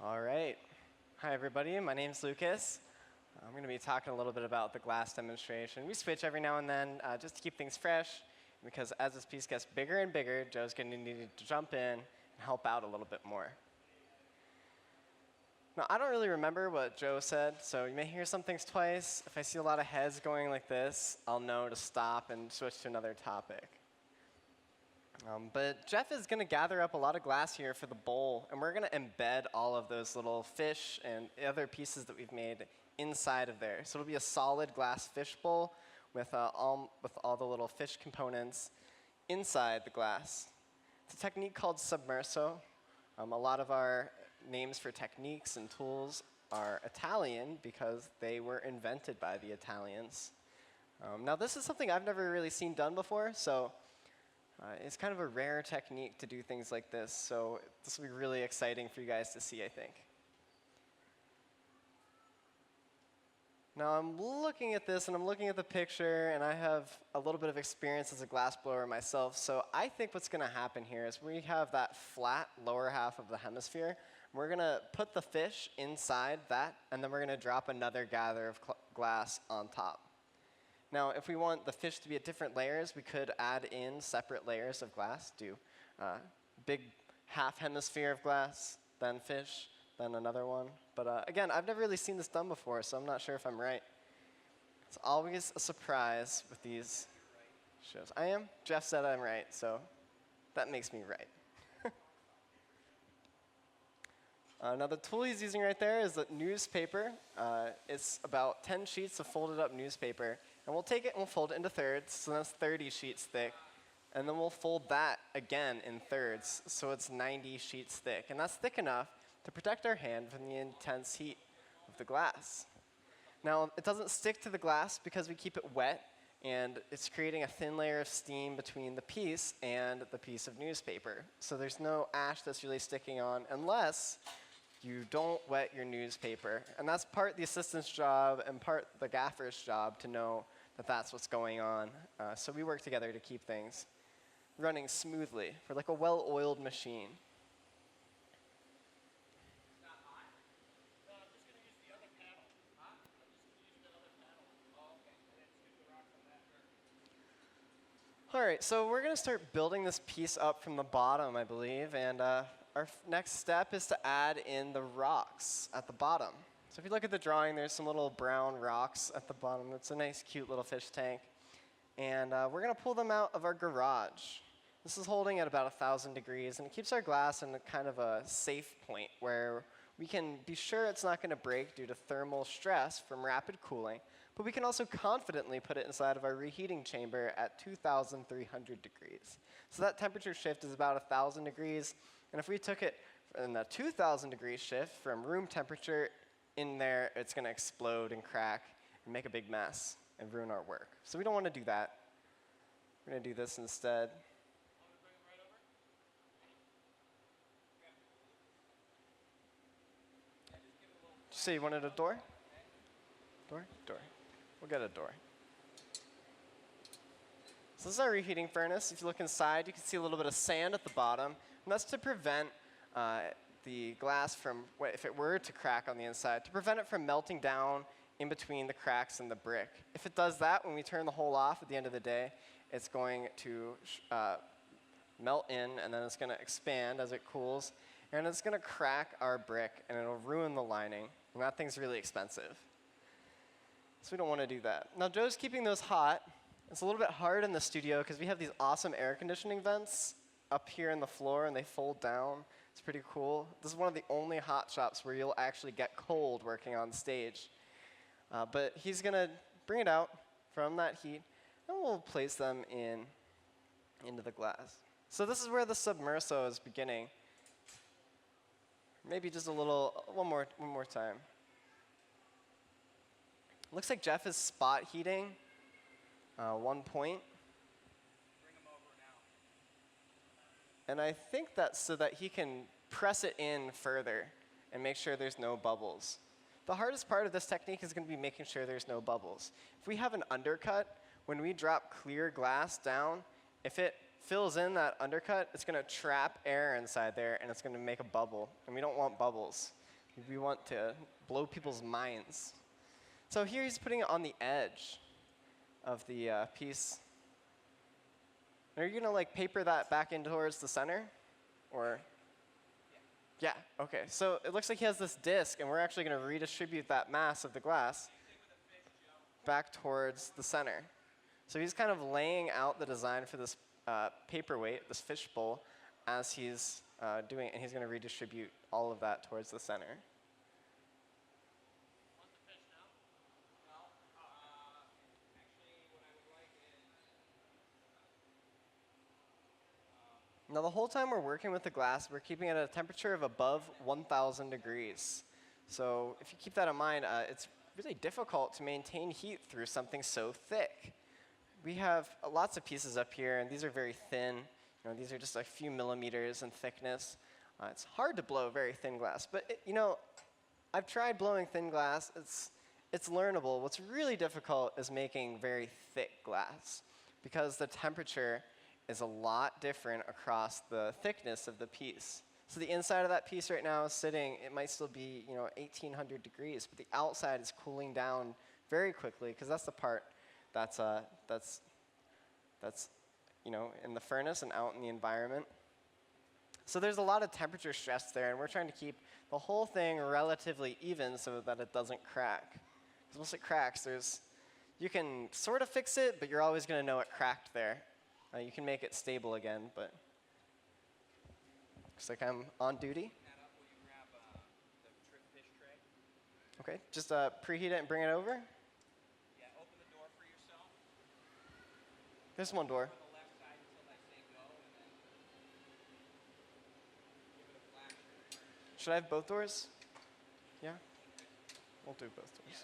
All right. Hi, everybody. My name's Lucas. I'm going to be talking a little bit about the glass demonstration. We switch every now and then just to keep things fresh, because as this piece gets bigger and bigger, Joe's going to need to jump in and help out a little bit more. Now, I don't really remember what Joe said, so you may hear some things twice. If I see a lot of heads going like this, I'll know to stop and switch to another topic. But Jeff is going to gather up a lot of glass here for the bowl, and we're going to embed all of those little fish and other pieces that we've made inside of there. So it'll be a solid glass fish bowl with all the little fish components inside the glass. It's a technique called submerso. A lot of our names for techniques and tools are Italian because they were invented by the Italians. Now, this is something I've never really seen done before, so it's kind of a rare technique to do things like this, so this will be really exciting for you guys to see, I think. Now I'm looking at this and I'm looking at the picture and I have a little bit of experience as a glass blower myself, so I think what's going to happen here is we have that flat lower half of the hemisphere. We're going to put the fish inside that, and then we're going to drop another gather of glass on top. Now, if we want the fish to be at different layers, we could add in separate layers of glass, do big half hemisphere of glass, then fish, then another one. But again, I've never really seen this done before, so I'm not sure if I'm right. It's always a surprise with these shows. I am? Jeff said I'm right, so that makes me right. Now the tool he's using right there is the newspaper. It's about 10 sheets of folded up newspaper. And we'll take it and we'll fold it into thirds, so that's 30 sheets thick. And then we'll fold that again in thirds, so it's 90 sheets thick. And that's thick enough to protect our hand from the intense heat of the glass. Now, it doesn't stick to the glass because we keep it wet, and it's creating a thin layer of steam between the piece and the piece of newspaper. So there's no ash that's really sticking on unless you don't wet your newspaper. And that's part the assistant's job and part the gaffer's job to know that that's what's going on. So we work together to keep things running smoothly. We're like a well-oiled machine. All right, so we're going to start building this piece up from the bottom, I believe, and our next step is to add in the rocks at the bottom. So if you look at the drawing, there's some little brown rocks at the bottom. It's a nice, cute little fish tank. And we're going to pull them out of our garage. This is holding at about 1,000 degrees, and it keeps our glass in a kind of a safe point where we can be sure it's not going to break due to thermal stress from rapid cooling, but we can also confidently put it inside of our reheating chamber at 2,300 degrees. So that temperature shift is about 1,000 degrees, and if we took it in the 2,000 degree shift from room temperature in there, it's going to explode and crack and make a big mess and ruin our work. So we don't want to do that. We're going to do this instead. Did you say you wanted a door? Door? Door. We'll get a door. So this is our reheating furnace. If you look inside, you can see a little bit of sand at the bottom. And that's to prevent the glass from, if it were to crack on the inside, to prevent it from melting down in between the cracks in the brick. If it does that, when we turn the hole off at the end of the day, it's going to melt in, and then it's going to expand as it cools. And it's going to crack our brick, and it'll ruin the lining. And that thing's really expensive. So we don't want to do that. Now, Joe's keeping those hot. It's a little bit hard in the studio because we have these awesome air conditioning vents up here in the floor, and they fold down. It's pretty cool. This is one of the only hot shops where you'll actually get cold working on stage. But he's going to bring it out from that heat, and we'll place them into the glass. So this is where the submerso is beginning. Maybe just a little, one more time. Looks like Jeff is spot heating 1 point. Bring him over now. And I think that's so that he can press it in further and make sure there's no bubbles. The hardest part of this technique is going to be making sure there's no bubbles. If we have an undercut, when we drop clear glass down, if it fills in that undercut, it's going to trap air inside there, and it's going to make a bubble. And we don't want bubbles. We want to blow people's minds. So here he's putting it on the edge of the piece. Are you going to like paper that back in towards the center? Or? Yeah, okay. So it looks like he has this disc, and we're actually going to redistribute that mass of the glass back towards the center. So he's kind of laying out the design for this paperweight, this fish bowl, as he's doing it, and he's going to redistribute all of that towards the center. Now, the whole time we're working with the glass, we're keeping it at a temperature of above 1,000 degrees. So if you keep that in mind, it's really difficult to maintain heat through something so thick. We have lots of pieces up here, and these are very thin. These are just a few millimeters in thickness. It's hard to blow very thin glass, but I've tried blowing thin glass. it's learnable. What's really difficult is making very thick glass because the temperature is a lot different across the thickness of the piece. So the inside of that piece right now is sitting, it might still be 1,800 degrees, but the outside is cooling down very quickly because that's the part that's in the furnace and out in the environment. So there's a lot of temperature stress there, and we're trying to keep the whole thing relatively even so that it doesn't crack. Because once it cracks, you can sort of fix it, but you're always going to know it cracked there. You can make it stable again, but looks like I'm on duty. Will you grab the fish tray? Okay, just preheat it and bring it over. Yeah, open the door for yourself. There's one door. On the left side until I say go, and then give it a flash. Should I have both doors? Yeah? We'll do both doors.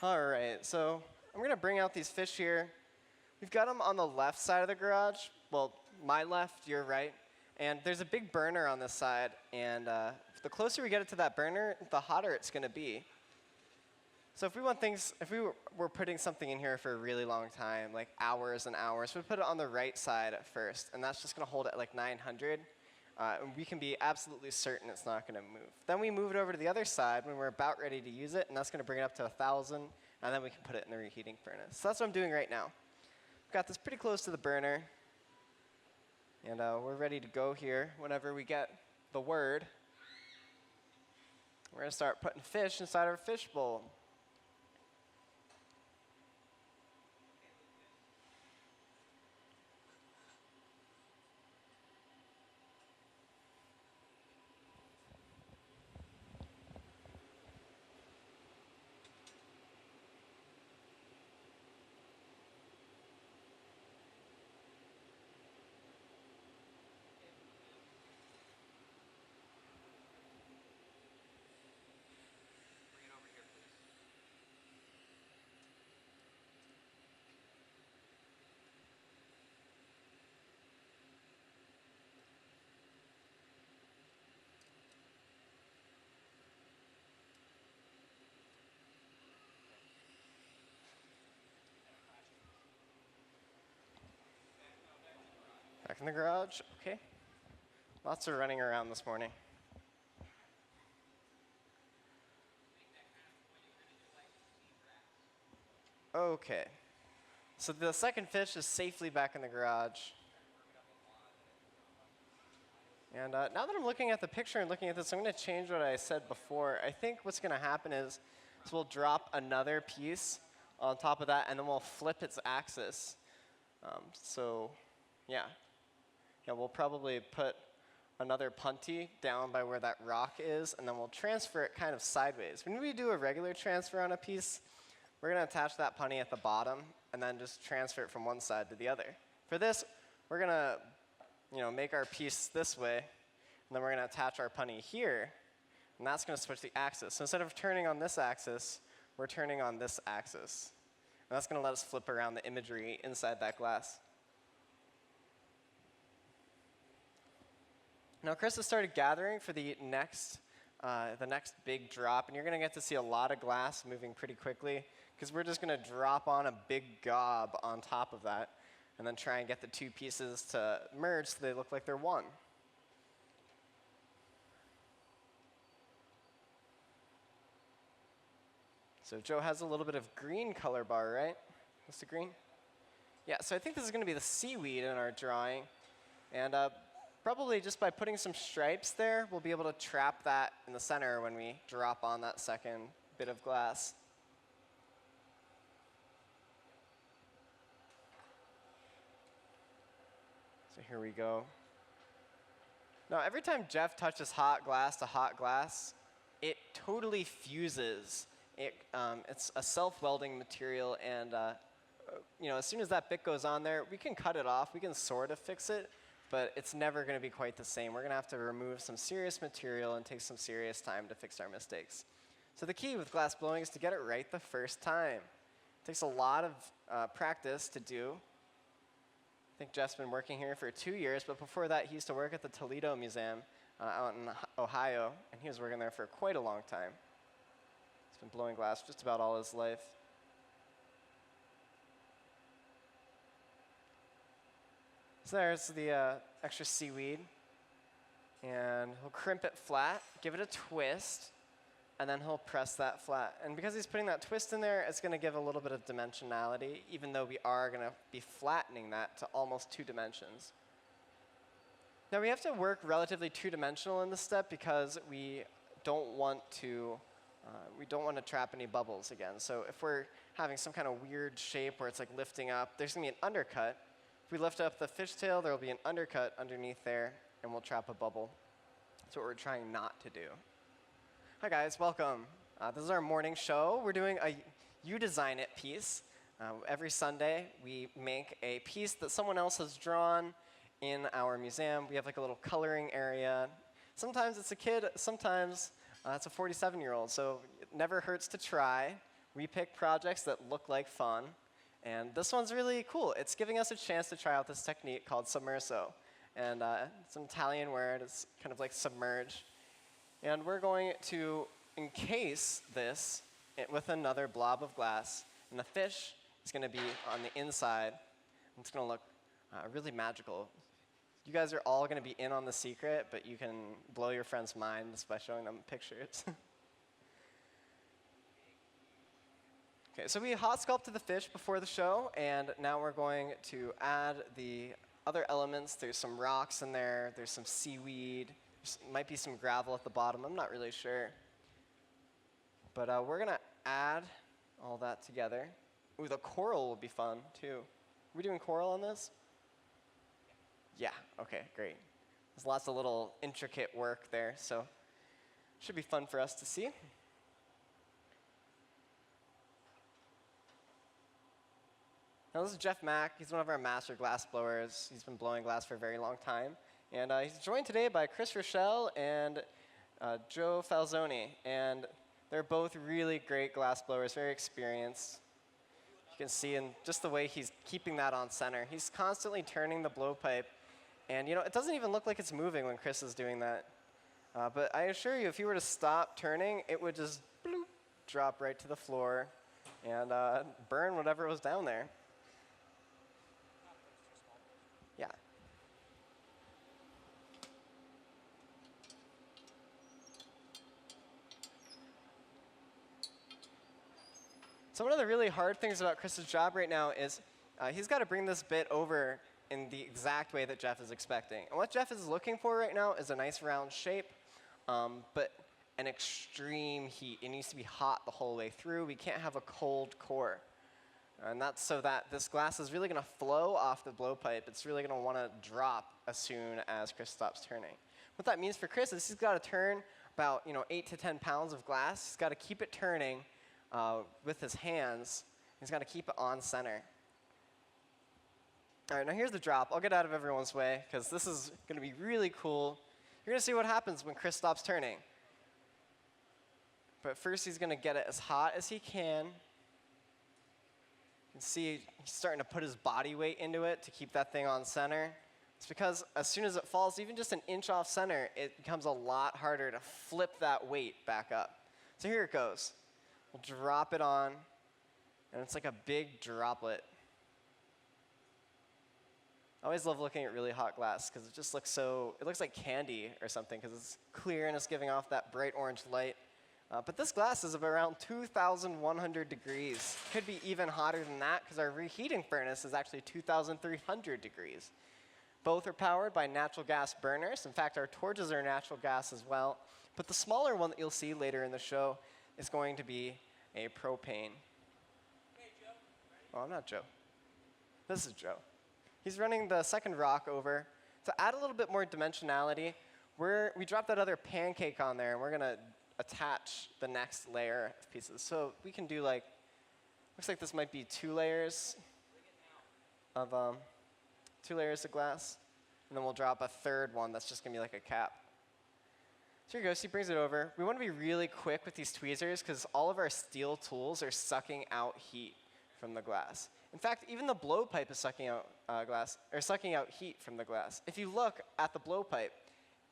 All right, so I'm going to bring out these fish here. We've got them on the left side of the garage. Well, my left, your right. And there's a big burner on this side. And the closer we get it to that burner, the hotter it's going to be. So if we were putting something in here for a really long time, like hours and hours, we'd put it on the right side at first. And that's just going to hold it at like 900. And we can be absolutely certain it's not going to move. Then we move it over to the other side when we're about ready to use it, and that's going to bring it up to 1,000, and then we can put it in the reheating furnace. So that's what I'm doing right now. I've got this pretty close to the burner, and we're ready to go here whenever we get the word. We're going to start putting fish inside our fish bowl. Bring it over here, please. Back in the garage, okay. Lots of running around this morning. Okay, so the second fish is safely back in the garage. And now that I'm looking at the picture and looking at this, I'm going to change what I said before. I think what's going to happen is we'll drop another piece on top of that, and then we'll flip its axis. Yeah, we'll probably put another punty down by where that rock is, and then we'll transfer it kind of sideways. When we do a regular transfer on a piece, we're going to attach that punty at the bottom and then just transfer it from one side to the other. For this, we're going to make our piece this way, and then we're going to attach our punty here, and that's going to switch the axis. So instead of turning on this axis, we're turning on this axis. And that's going to let us flip around the imagery inside that glass. Now Chris has started gathering for the next big drop, and you're going to get to see a lot of glass moving pretty quickly because we're just going to drop on a big gob on top of that and then try and get the two pieces to merge so they look like they're one. So Joe has a little bit of green color bar, right? What's the green? Yeah, so I think this is going to be the seaweed in our drawing. And probably just by putting some stripes there, we'll be able to trap that in the center when we drop on that second bit of glass. So here we go. Now, every time Jeff touches hot glass to hot glass, it totally fuses. It's a self-welding material, and as soon as that bit goes on there, we can cut it off. We can sort of fix it, but it's never going to be quite the same. We're going to have to remove some serious material and take some serious time to fix our mistakes. So the key with glass blowing is to get it right the first time. It takes a lot of practice to do. think Jeff's been working here for 2 years, but before that, he used to work at the Toledo Museum out in Ohio, and he was working there for quite a long time. He's been blowing glass just about all his life. So there's the extra seaweed, and he'll crimp it flat, give it a twist, and then he'll press that flat. And because he's putting that twist in there, it's going to give a little bit of dimensionality, even though we are going to be flattening that to almost 2 dimensions. Now we have to work relatively 2-dimensional in this step because we don't want to trap any bubbles again. So if we're having some kind of weird shape where it's like lifting up, there's going to be an undercut. If we lift up the fishtail, there will be an undercut underneath there, and we'll trap a bubble. That's what we're trying not to do. Hi guys, welcome. This is our morning show. We're doing a You Design It piece. Every Sunday, we make a piece that someone else has drawn in our museum. We have like a little coloring area. Sometimes it's a kid, sometimes it's a 47-year-old, so it never hurts to try. We pick projects that look like fun, and this one's really cool. It's giving us a chance to try out this technique called submerso, and it's an Italian word. It's kind of like submerge. And we're going to encase this with another blob of glass. And the fish is going to be on the inside. And it's going to look really magical. You guys are all going to be in on the secret, but you can blow your friends' minds by showing them pictures. Okay, so we hot sculpted the fish before the show, and now we're going to add the other elements. There's some rocks in there. There's some seaweed. Might be some gravel at the bottom. I'm not really sure. But we're going to add all that together. Ooh, the coral will be fun, too. Are we doing coral on this? Yeah, OK, great. There's lots of little intricate work there, so should be fun for us to see. Now, this is Jeff Mack. He's one of our master glass blowers. He's been blowing glass for a very long time. And he's joined today by Chris Rochelle and Joe Falzoni. And they're both really great glass blowers, very experienced. You can see in just the way he's keeping that on center. He's constantly turning the blowpipe. And it doesn't even look like it's moving when Chris is doing that. But I assure you, if you were to stop turning, it would just bloop, drop right to the floor and burn whatever was down there. Yeah. So one of the really hard things about Chris's job right now is he's got to bring this bit over in the exact way that Jeff is expecting. And what Jeff is looking for right now is a nice round shape, but an extreme heat. It needs to be hot the whole way through. We can't have a cold core. And that's so that this glass is really going to flow off the blowpipe. It's really going to want to drop as soon as Chris stops turning. What that means for Chris is he's got to turn about 8 to 10 pounds of glass. He's got to keep it turning with his hands. He's got to keep it on center. All right, now here's the drop. I'll get out of everyone's way, because this is going to be really cool. You're going to see what happens when Chris stops turning. But first, he's going to get it as hot as he can. You can see he's starting to put his body weight into it to keep that thing on center. It's because as soon as it falls, even just an inch off center, it becomes a lot harder to flip that weight back up. So here it goes. We'll drop it on, and it's like a big droplet. I always love looking at really hot glass because it just looks so, it looks like candy or something because it's clear and it's giving off that bright orange light. But this glass is of around 2,100 degrees. Could be even hotter than that because our reheating furnace is actually 2,300 degrees. Both are powered by natural gas burners. In fact, our torches are natural gas as well. But the smaller one that you'll see later in the show is going to be a propane. Hey, Joe. Oh, I'm not Joe. This is Joe. He's running the second rock over. To add a little bit more dimensionality, we dropped that other pancake on there, and we're going to attach the next layer of pieces. So we can do looks like this might be 2 layers of glass. And then we'll drop a third one that's just going to be like a cap. So here he goes. He brings it over. We want to be really quick with these tweezers because all of our steel tools are sucking out heat from the glass. In fact, even the blowpipe is sucking out sucking out heat from the glass. If you look at the blowpipe,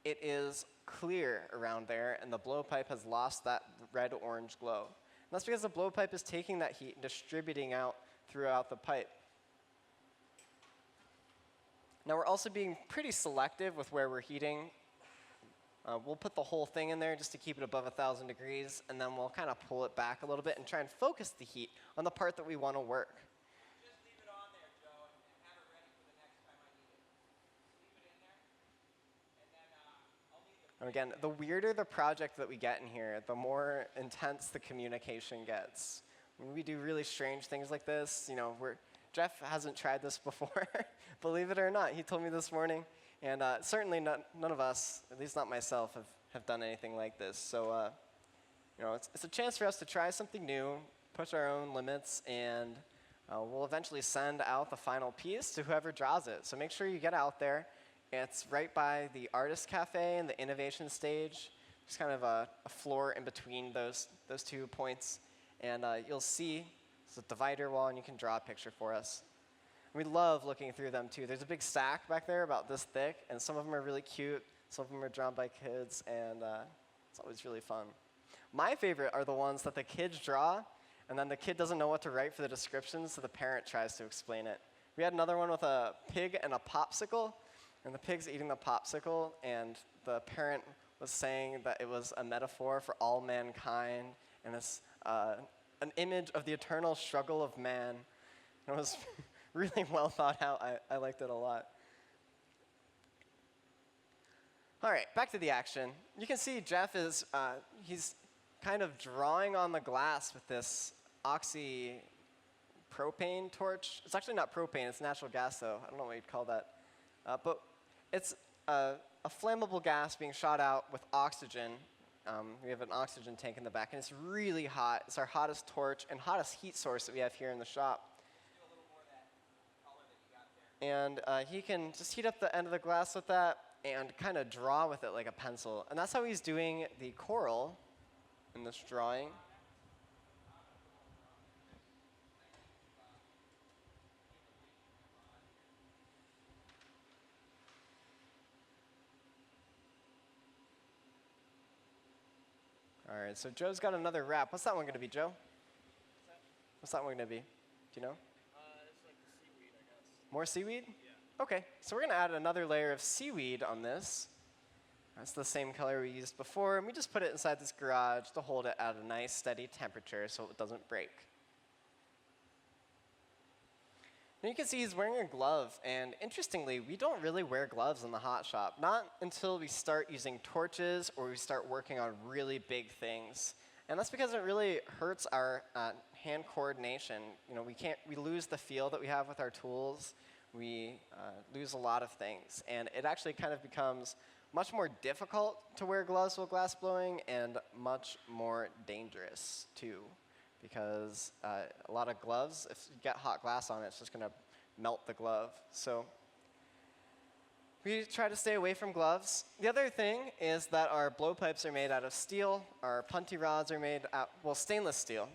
it is clear around there, and the blowpipe has lost that red-orange glow. And that's because the blowpipe is taking that heat and distributing out throughout the pipe. Now we're also being pretty selective with where we're heating. We'll put the whole thing in there just to keep it above 1,000 degrees, and then we'll kind of pull it back a little bit and try and focus the heat on the part that we want to work. Just leave it on there, Joe, and have it ready for the next time I need it. Leave it in there, and then I'll leave it. And again, the weirder the project that we get in here, the more intense the communication gets. When we do really strange things like this, you know, Jeff hasn't tried this before, believe it or not. He told me this morning. And certainly none of us, at least not myself, have done anything like this. So you know, it's a chance for us to try something new, push our own limits, and we'll eventually send out the final piece to whoever draws it. So make sure you get out there. It's right by the Artist Cafe and the Innovation Stage. Just kind of a floor in between those 2 points. And you'll see it's a divider wall, and you can draw a picture for us. We love looking through them, too. There's a big stack back there about this thick, and some of them are really cute. Some of them are drawn by kids, and it's always really fun. My favorite are the ones that the kids draw, and then the kid doesn't know what to write for the description, so the parent tries to explain it. We had another one with a pig and a popsicle, and the pig's eating the popsicle, and the parent was saying that it was a metaphor for all mankind, and it's an image of the eternal struggle of man. And it was really well thought out. I liked it a lot. All right, back to the action. You can see Jeff is, he's kind of drawing on the glass with this oxy propane torch. It's actually not propane, it's natural gas though. I don't know what you'd call that. But it's a flammable gas being shot out with oxygen. We have an oxygen tank in the back, and it's really hot. It's our hottest torch and hottest heat source that we have here in the shop. And he can just heat up the end of the glass with that and kind of draw with it like a pencil. And that's how he's doing the coral in this drawing. All right, so Joe's got another wrap. What's that one going to be, Joe? What's that one going to be? Do you know? It's like the seaweed, I guess. More seaweed? Yeah. OK, so we're going to add another layer of seaweed on this. That's the same color we used before, and we just put it inside this garage to hold it at a nice, steady temperature so it doesn't break. And you can see he's wearing a glove, and interestingly, we don't really wear gloves in the hot shop, not until we start using torches or we start working on really big things. And that's because it really hurts our hand coordination. You know, we lose the feel that we have with our tools. We lose a lot of things, and it actually kind of becomes much more difficult to wear gloves while glass blowing and much more dangerous, too. Because a lot of gloves, if you get hot glass on it, it's just going to melt the glove. So we try to stay away from gloves. The other thing is that our blowpipes are made out of steel. Our punty rods are made out, well, stainless steel.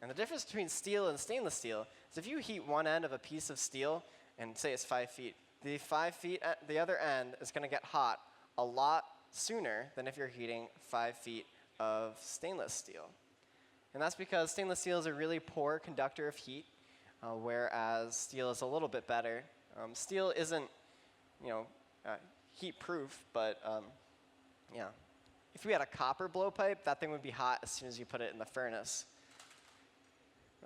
And the difference between steel and stainless steel is if you heat one end of a piece of steel, and say it's 5 feet, the 5 feet at the other end is going to get hot a lot sooner than if you're heating 5 feet of stainless steel. And that's because stainless steel is a really poor conductor of heat, whereas steel is a little bit better. Steel isn't, you know, heat-proof, but yeah. If we had a copper blowpipe, that thing would be hot as soon as you put it in the furnace.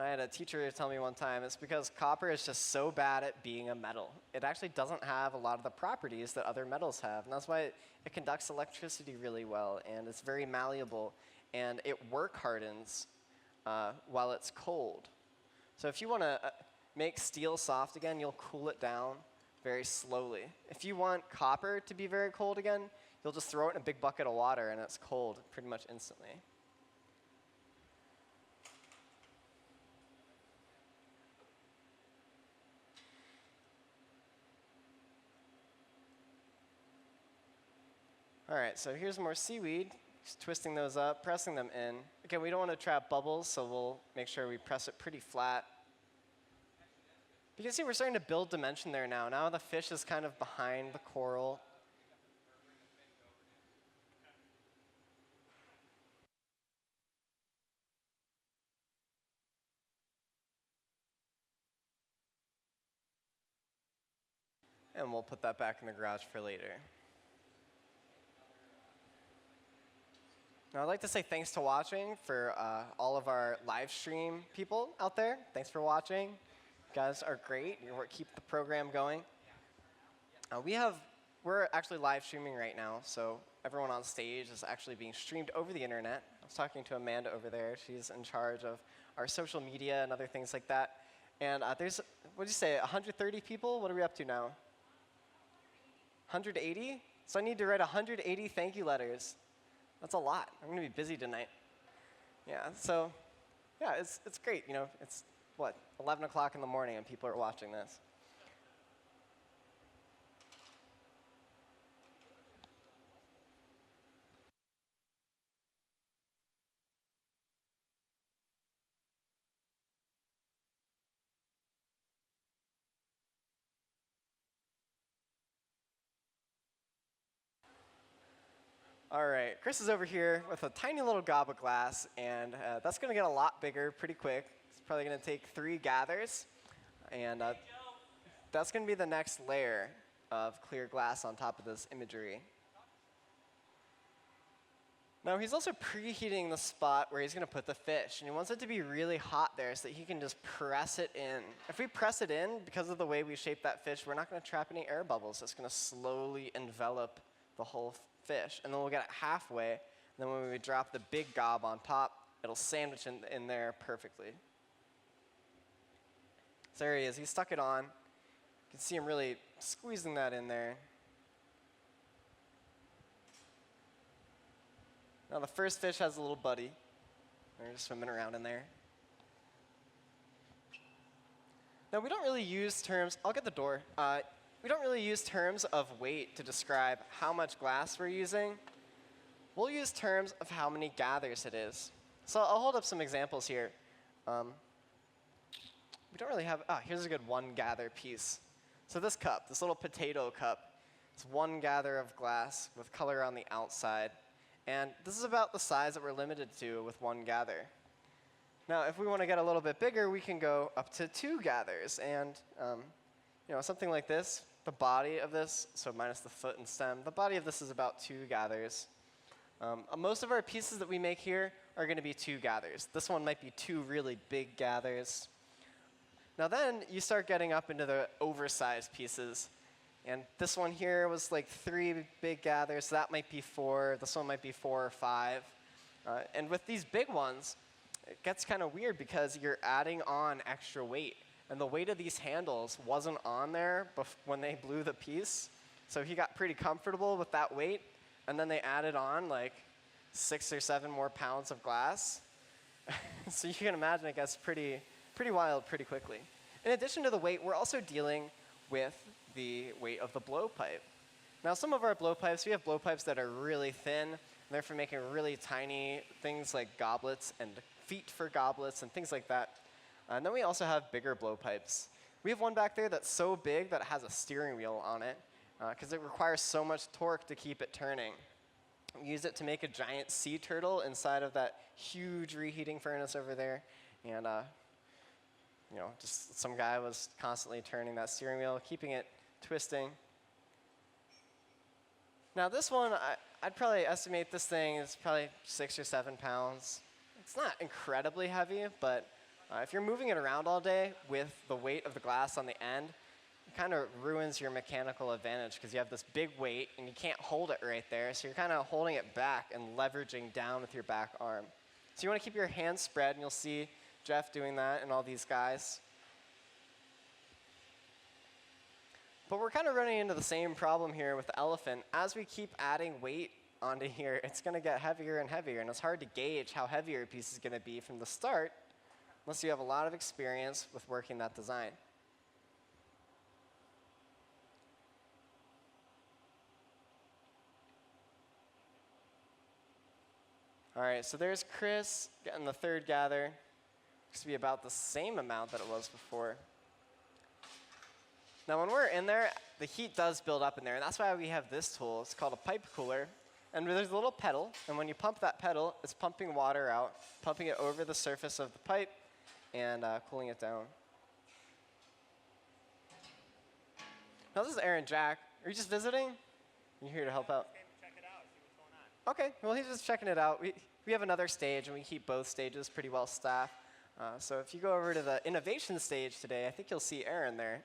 I had a teacher tell me one time, it's because copper is just so bad at being a metal. It actually doesn't have a lot of the properties that other metals have, and that's why it conducts electricity really well, and it's very malleable, and it work hardens while it's cold. So if you want to make steel soft again, you'll cool it down very slowly. If you want copper to be very cold again, you'll just throw it in a big bucket of water, and it's cold pretty much instantly. All right, so here's more seaweed. Just twisting those up, pressing them in. Again, we don't want to trap bubbles, so we'll make sure we press it pretty flat. You can see we're starting to build dimension there now. Now the fish is kind of behind the coral. And we'll put that back in the garage for later. Now I'd like to say thanks to watching for all of our live stream people out there. Thanks for watching. You guys are great. You keep the program going. We're actually live streaming right now, so everyone on stage is actually being streamed over the internet. I was talking to Amanda over there. She's in charge of our social media and other things like that. And there's, what did you say, 130 people? What are we up to now? 180? So I need to write 180 thank you letters. That's a lot. I'm going to be busy tonight. Yeah, so yeah, it's great. You know, it's, what, 11 o'clock in the morning and people are watching this. All right, Chris is over here with a tiny little gob of glass, and that's going to get a lot bigger pretty quick. It's probably going to take 3 gathers, and that's going to be the next layer of clear glass on top of this imagery. Now he's also preheating the spot where he's going to put the fish, and he wants it to be really hot there so that he can just press it in. If we press it in, because of the way we shape that fish, we're not going to trap any air bubbles. It's going to slowly envelop the whole fish, and then we'll get it halfway, and then when we drop the big gob on top, it'll sandwich in there perfectly. So there he is. He stuck it on. You can see him really squeezing that in there. Now the first fish has a little buddy. They're just swimming around in there. Now we don't really use terms, I'll get the door. We don't really use terms of weight to describe how much glass we're using. We'll use terms of how many gathers it is. So I'll hold up some examples here. We don't really have, here's a good 1 gather piece. So this cup, this little potato cup, it's 1 gather of glass with color on the outside. And this is about the size that we're limited to with 1 gather. Now, if we want to get a little bit bigger, we can go up to 2 gathers. And you know, something like this, the body of this, so minus the foot and stem, the body of this is about 2 gathers. Most of our pieces that we make here are going to be 2 gathers. This one might be 2 really big gathers. Now then, you start getting up into the oversized pieces. And this one here was like 3 big gathers, so that might be 4. This one might be 4 or 5. And with these big ones, it gets kind of weird because you're adding on extra weight. And the weight of these handles wasn't on there when they blew the piece. So he got pretty comfortable with that weight. And then they added on like 6 or 7 more pounds of glass. So you can imagine it gets pretty wild pretty quickly. In addition to the weight, we're also dealing with the weight of the blowpipe. Now some of our blowpipes, we have blowpipes that are really thin. And they're for making really tiny things like goblets and feet for goblets and things like that. And then we also have bigger blowpipes. We have one back there that's so big that it has a steering wheel on it because it requires so much torque to keep it turning. We use it to make a giant sea turtle inside of that huge reheating furnace over there. And you know, just some guy was constantly turning that steering wheel, keeping it twisting. Now this one, I'd probably estimate this thing is probably 6 or 7 pounds. It's not incredibly heavy, but if you're moving it around all day with the weight of the glass on the end, it kind of ruins your mechanical advantage because you have this big weight and you can't hold it right there. So you're kind of holding it back and leveraging down with your back arm. So you want to keep your hands spread, and you'll see Jeff doing that and all these guys. But we're kind of running into the same problem here with the elephant. As we keep adding weight onto here, it's going to get heavier and heavier, and it's hard to gauge how heavy your piece is going to be from the start unless you have a lot of experience with working that design. All right, so there's Chris getting the 3rd gather. Looks to be about the same amount that it was before. Now, when we're in there, the heat does build up in there, and that's why we have this tool. It's called a pipe cooler. And there's a little pedal, and when you pump that pedal, it's pumping water out, pumping it over the surface of the pipe, and cooling it down. Now, this is Aaron Jack. Are you just visiting? You're here to help out? Came to check it out, see what's going on. OK, well, he's just checking it out. We have another stage, and we keep both stages pretty well staffed. So if you go over to the innovation stage today, I think you'll see Aaron there.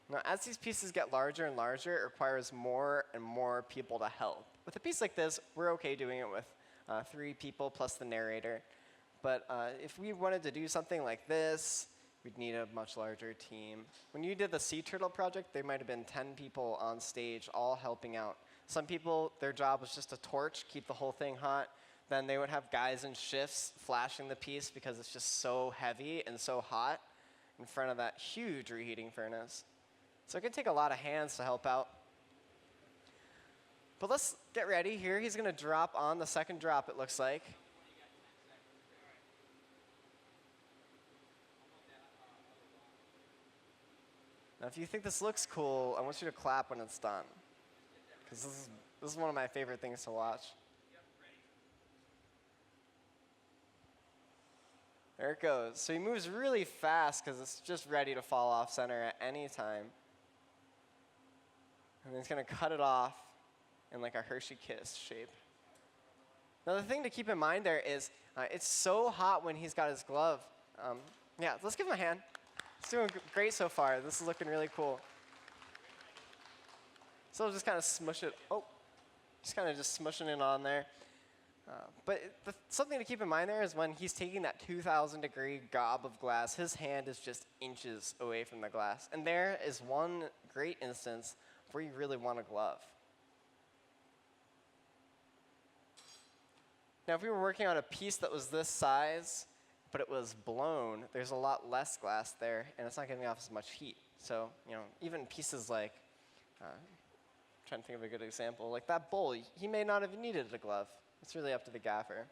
Now, as these pieces get larger and larger, it requires more and more people to help. With a piece like this, we're OK doing it with 3 people plus the narrator. But if we wanted to do something like this, we'd need a much larger team. When you did the Sea Turtle project, there might have been 10 people on stage all helping out. Some people, their job was just to torch, keep the whole thing hot. Then they would have guys in shifts flashing the piece because it's just so heavy and so hot in front of that huge reheating furnace. So it can take a lot of hands to help out. But let's get ready here. He's going to drop on the second drop, it looks like. Now, if you think this looks cool, I want you to clap when it's done. Because this is one of my favorite things to watch. There it goes. So he moves really fast because it's just ready to fall off center at any time. And then he's going to cut it off in like a Hershey Kiss shape. Now, the thing to keep in mind there is it's so hot when he's got his glove. Yeah, let's give him a hand. It's doing great so far. This is looking really cool. So I'll just kind of smush it. Oh, just kind of just smushing it on there. But something to keep in mind there is when he's taking that 2,000-degree gob of glass, his hand is just inches away from the glass. And there is one great instance where you really want a glove. Now, if we were working on a piece that was this size, but it was blown, there's a lot less glass there, and it's not giving off as much heat. So, even pieces like, I'm trying to think of a good example, like that bowl, he may not have needed a glove. It's really up to the gaffer.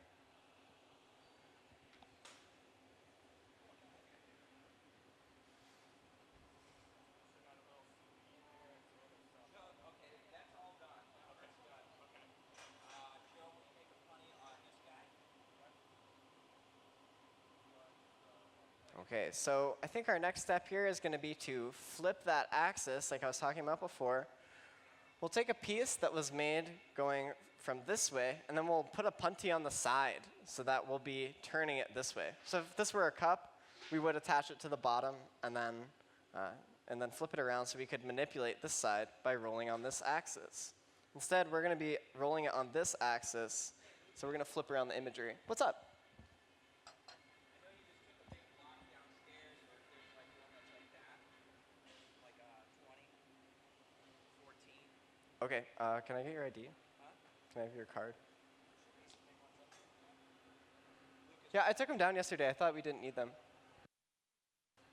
OK, so I think our next step here is going to be to flip that axis, like I was talking about before. We'll take a piece that was made going from this way, and then we'll put a punty on the side so that we'll be turning it this way. So if this were a cup, we would attach it to the bottom and then flip it around so we could manipulate this side by rolling on this axis. Instead, we're going to be rolling it on this axis, so we're going to flip around the imagery. What's up? OK, can I get your ID? Huh? Can I have your card? Yeah, I took them down yesterday. I thought we didn't need them.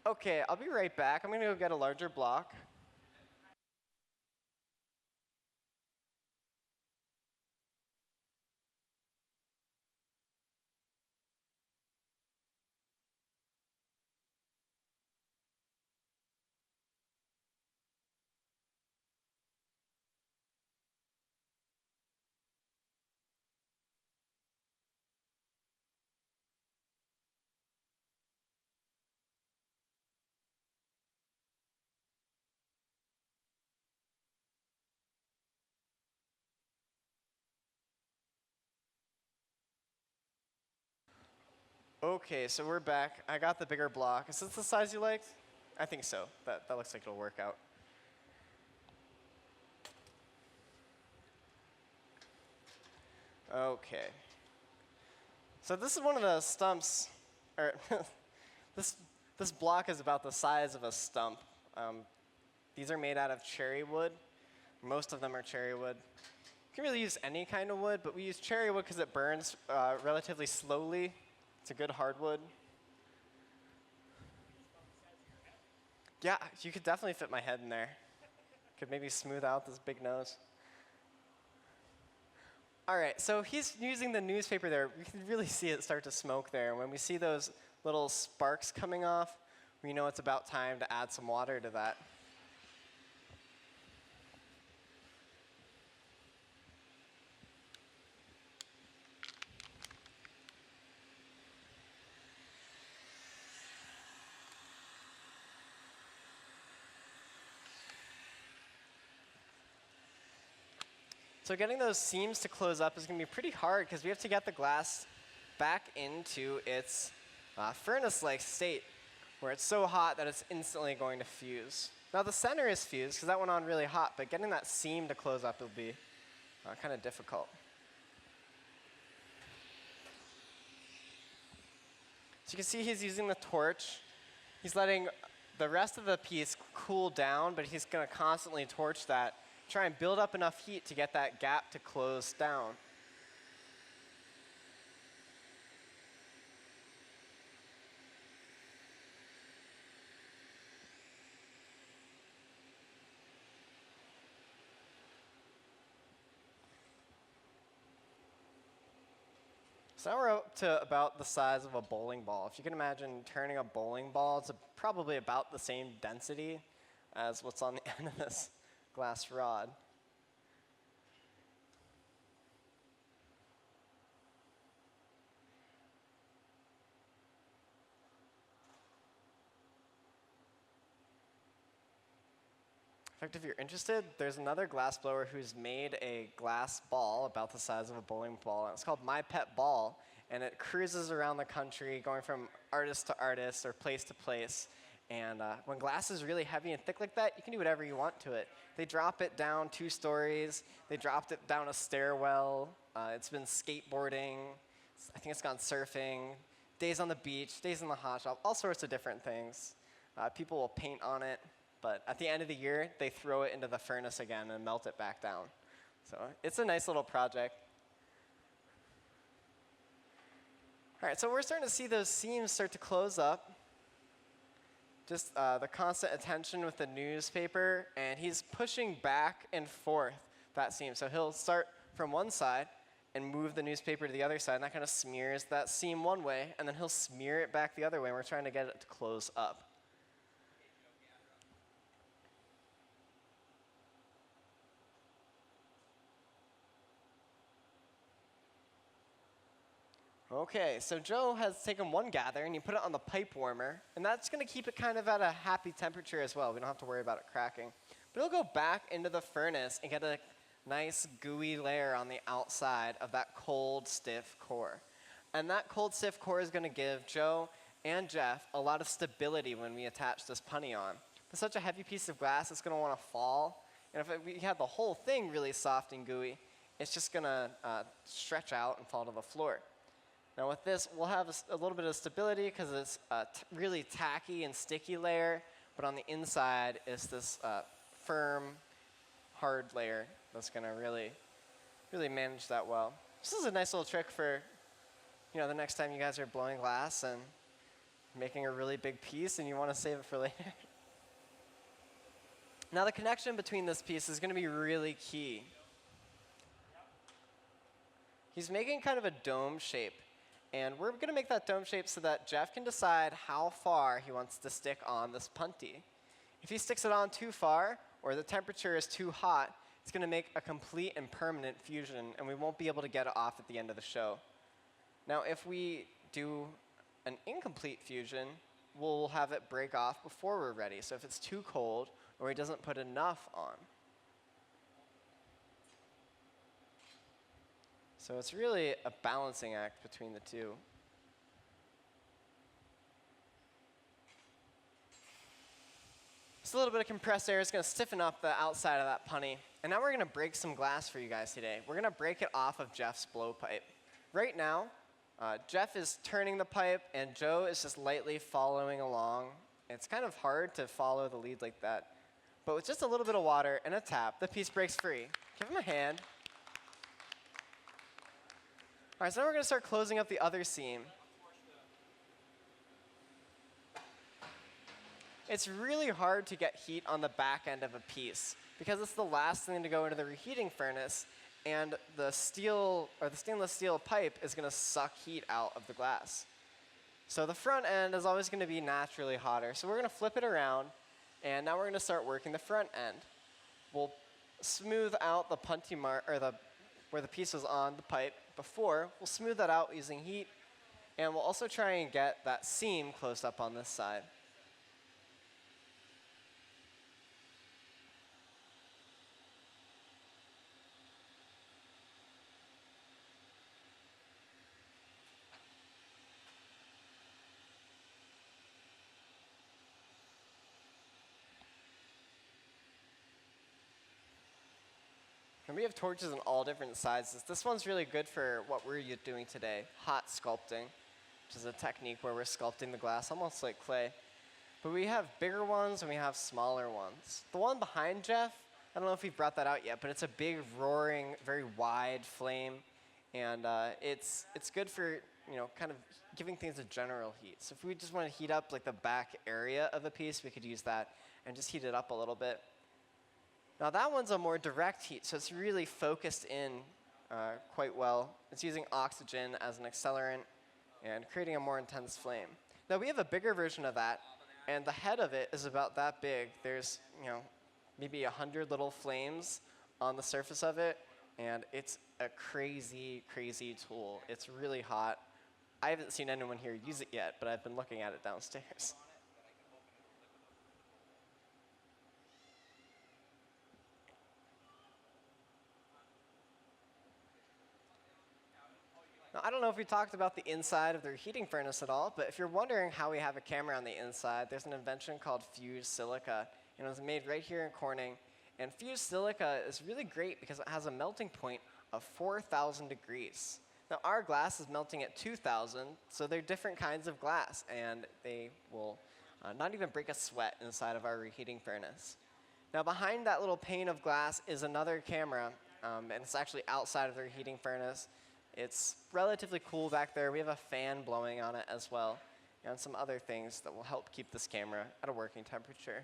OK, I'll be right back. I'm going to go get a larger block. OK, so we're back. I got the bigger block. Is this the size you liked? I think so. That looks like it'll work out. OK. So this is one of the stumps. Or this block is about the size of a stump. These are made out of cherry wood. Most of them are cherry wood. You can really use any kind of wood, but we use cherry wood because it burns relatively slowly. It's a good hardwood. Yeah, you could definitely fit my head in there. Could maybe smooth out this big nose. All right, so he's using the newspaper there. We can really see it start to smoke there. When we see those little sparks coming off, we know it's about time to add some water to that. So getting those seams to close up is going to be pretty hard because we have to get the glass back into its furnace-like state, where it's so hot that it's instantly going to fuse. Now the center is fused because that went on really hot, but getting that seam to close up will be kind of difficult. So you can see he's using the torch. He's letting the rest of the piece cool down, but he's going to constantly torch that, try and build up enough heat to get that gap to close down. So now we're up to about the size of a bowling ball. If you can imagine turning a bowling ball, it's probably about the same density as what's on the end of this glass rod. In fact, if you're interested, there's another glass blower who's made a glass ball about the size of a bowling ball. And it's called My Pet Ball, and it cruises around the country, going from artist to artist or place to place. And when glass is really heavy and thick like that, you can do whatever you want to it. They drop it down 2 stories. They dropped it down a stairwell. It's been skateboarding. I think it's gone surfing. Days on the beach, days in the hot shop, all sorts of different things. People will paint on it. But at the end of the year, they throw it into the furnace again and melt it back down. So it's a nice little project. All right, so we're starting to see those seams start to close up. Just the constant attention with the newspaper, and he's pushing back and forth that seam. So he'll start from one side and move the newspaper to the other side, and that kind of smears that seam one way, and then he'll smear it back the other way, and we're trying to get it to close up. Okay, so Joe has taken one gather and he put it on the pipe warmer, and that's going to keep it kind of at a happy temperature as well. We don't have to worry about it cracking. But it'll go back into the furnace and get a nice gooey layer on the outside of that cold, stiff core. And that cold, stiff core is going to give Joe and Jeff a lot of stability when we attach this punny on. With such a heavy piece of glass, it's going to want to fall. And if we had the whole thing really soft and gooey, it's just going to stretch out and fall to the floor. Now with this, we'll have a little bit of stability because it's a really tacky and sticky layer, but on the inside is this firm, hard layer that's going to really manage that well. This is a nice little trick for, the next time you guys are blowing glass and making a really big piece and you want to save it for later. Now the connection between this piece is going to be really key. He's making kind of a dome shape. And we're going to make that dome shape so that Jeff can decide how far he wants to stick on this punty. If he sticks it on too far, or the temperature is too hot, it's going to make a complete and permanent fusion, and we won't be able to get it off at the end of the show. Now, if we do an incomplete fusion, we'll have it break off before we're ready. So if it's too cold, or he doesn't put enough on. So it's really a balancing act between the two. Just a little bit of compressed air is going to stiffen up the outside of that punny. And now we're going to break some glass for you guys today. We're going to break it off of Jeff's blowpipe. Right now, Jeff is turning the pipe, and Joe is just lightly following along. It's kind of hard to follow the lead like that. But with just a little bit of water and a tap, the piece breaks free. Give him a hand. All right, so now we're going to start closing up the other seam. It's really hard to get heat on the back end of a piece because it's the last thing to go into the reheating furnace, and the steel or the stainless steel pipe is going to suck heat out of the glass. So the front end is always going to be naturally hotter. So we're going to flip it around, and now we're going to start working the front end. We'll smooth out the punty mark, or where the piece was on the pipe before. We'll smooth that out using heat, and we'll also try and get that seam close up on this side. And we have torches in all different sizes. This one's really good for what we're doing today, hot sculpting, which is a technique where we're sculpting the glass almost like clay. But we have bigger ones and we have smaller ones. The one behind Jeff, I don't know if we've brought that out yet, but it's a big, roaring, very wide flame. And it's good for, kind of giving things a general heat. So if we just want to heat up like the back area of a piece, we could use that and just heat it up a little bit. Now that one's a more direct heat, so it's really focused in quite well. It's using oxygen as an accelerant and creating a more intense flame. Now we have a bigger version of that, and the head of it is about that big. There's maybe 100 little flames on the surface of it, and it's a crazy, crazy tool. It's really hot. I haven't seen anyone here use it yet, but I've been looking at it downstairs. Now, I don't know if we talked about the inside of the reheating furnace at all, but if you're wondering how we have a camera on the inside, there's an invention called fused silica. And it was made right here in Corning. And fused silica is really great because it has a melting point of 4,000 degrees. Now, our glass is melting at 2,000, so they're different kinds of glass, and they will not even break a sweat inside of our reheating furnace. Now, behind that little pane of glass is another camera, and it's actually outside of the reheating furnace. It's relatively cool back there. We have a fan blowing on it as well, and some other things that will help keep this camera at a working temperature.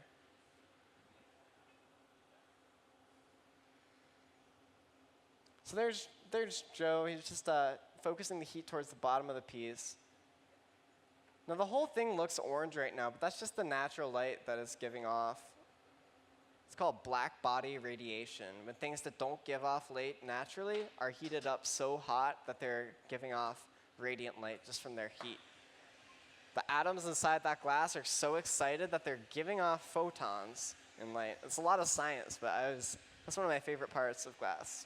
So there's Joe. He's just focusing the heat towards the bottom of the piece. Now the whole thing looks orange right now, but that's just the natural light that it's giving off. It's called black body radiation, when things that don't give off light naturally are heated up so hot that they're giving off radiant light just from their heat. The atoms inside that glass are so excited that they're giving off photons in light. It's a lot of science, but that's one of my favorite parts of glass.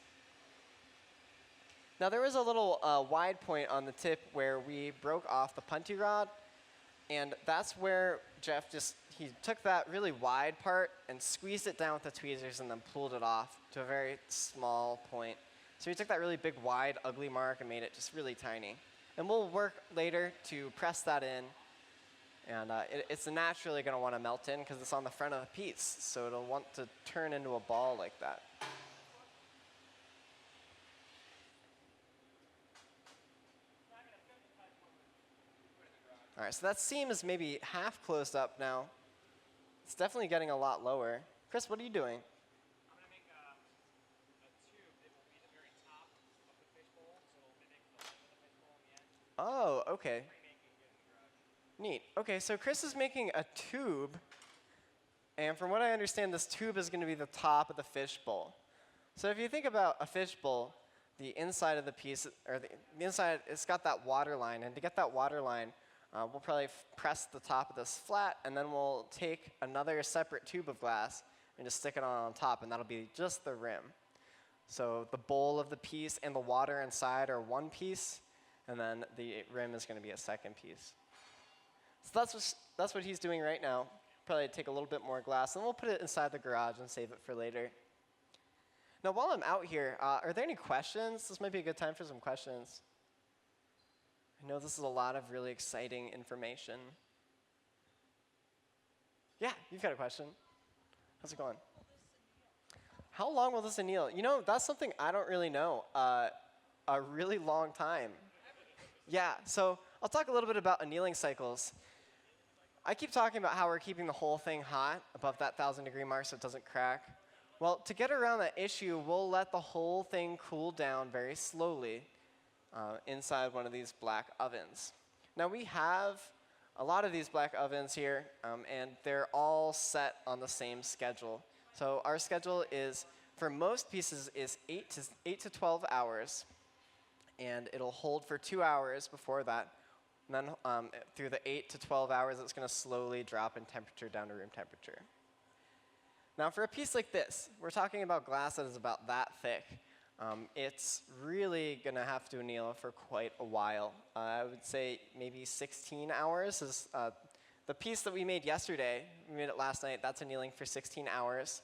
Now there was a little wide point on the tip where we broke off the punty rod, and that's where Jeff he took that really wide part and squeezed it down with the tweezers and then pulled it off to a very small point. So he took that really big, wide, ugly mark and made it just really tiny. And we'll work later to press that in. And it's naturally going to want to melt in because it's on the front of the piece. So it'll want to turn into a ball like that. All right, so that seam is maybe half closed up now. It's definitely getting a lot lower. Chris, what are you doing? I'm going to make a tube that will be the very top of the fishbowl, so it'll mimic the lip of the fishbowl on the end. Oh, okay. Pre-making here in the garage. Neat. Okay, so Chris is making a tube, and from what I understand, this tube is going to be the top of the fishbowl. So if you think about a fishbowl, the inside of the piece, or the inside, it's got that water line, and to get that water line, we'll probably press the top of this flat, and then we'll take another separate tube of glass and just stick it on top, and that'll be just the rim. So the bowl of the piece and the water inside are one piece, and then the rim is going to be a second piece. So that's what he's doing right now. Probably take a little bit more glass, and we'll put it inside the garage and save it for later. Now, while I'm out here, are there any questions? This might be a good time for some questions. I know this is a lot of really exciting information. Yeah, you've got a question. How's it going? How long will this anneal? That's something I don't really know. A really long time. Yeah, so I'll talk a little bit about annealing cycles. I keep talking about how we're keeping the whole thing hot above that 1,000-degree mark so it doesn't crack. Well, to get around that issue, we'll let the whole thing cool down very slowly inside one of these black ovens. Now, we have a lot of these black ovens here, and they're all set on the same schedule. So our schedule is, for most pieces, is 8 to 12 hours, and it'll hold for 2 hours before that. And then through the 8 to 12 hours, it's going to slowly drop in temperature down to room temperature. Now, for a piece like this, we're talking about glass that is about that thick. It's really going to have to anneal for quite a while. I would say maybe 16 hours is the piece that we made yesterday. We made it last night. That's annealing for 16 hours.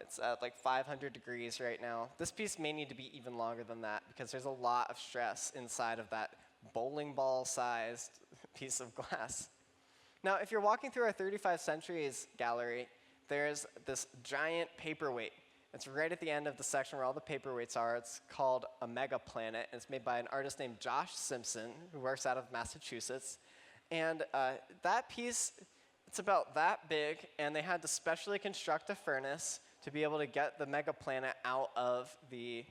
It's at like 500 degrees right now. This piece may need to be even longer than that because there's a lot of stress inside of that bowling ball-sized piece of glass. Now, if you're walking through our 35 Centuries gallery, there's this giant paperweight. It's right at the end of the section where all the paperweights are. It's called a mega planet. It's made by an artist named Josh Simpson, who works out of Massachusetts. And that piece, it's about that big, and they had to specially construct a furnace to be able to get the mega planet out of the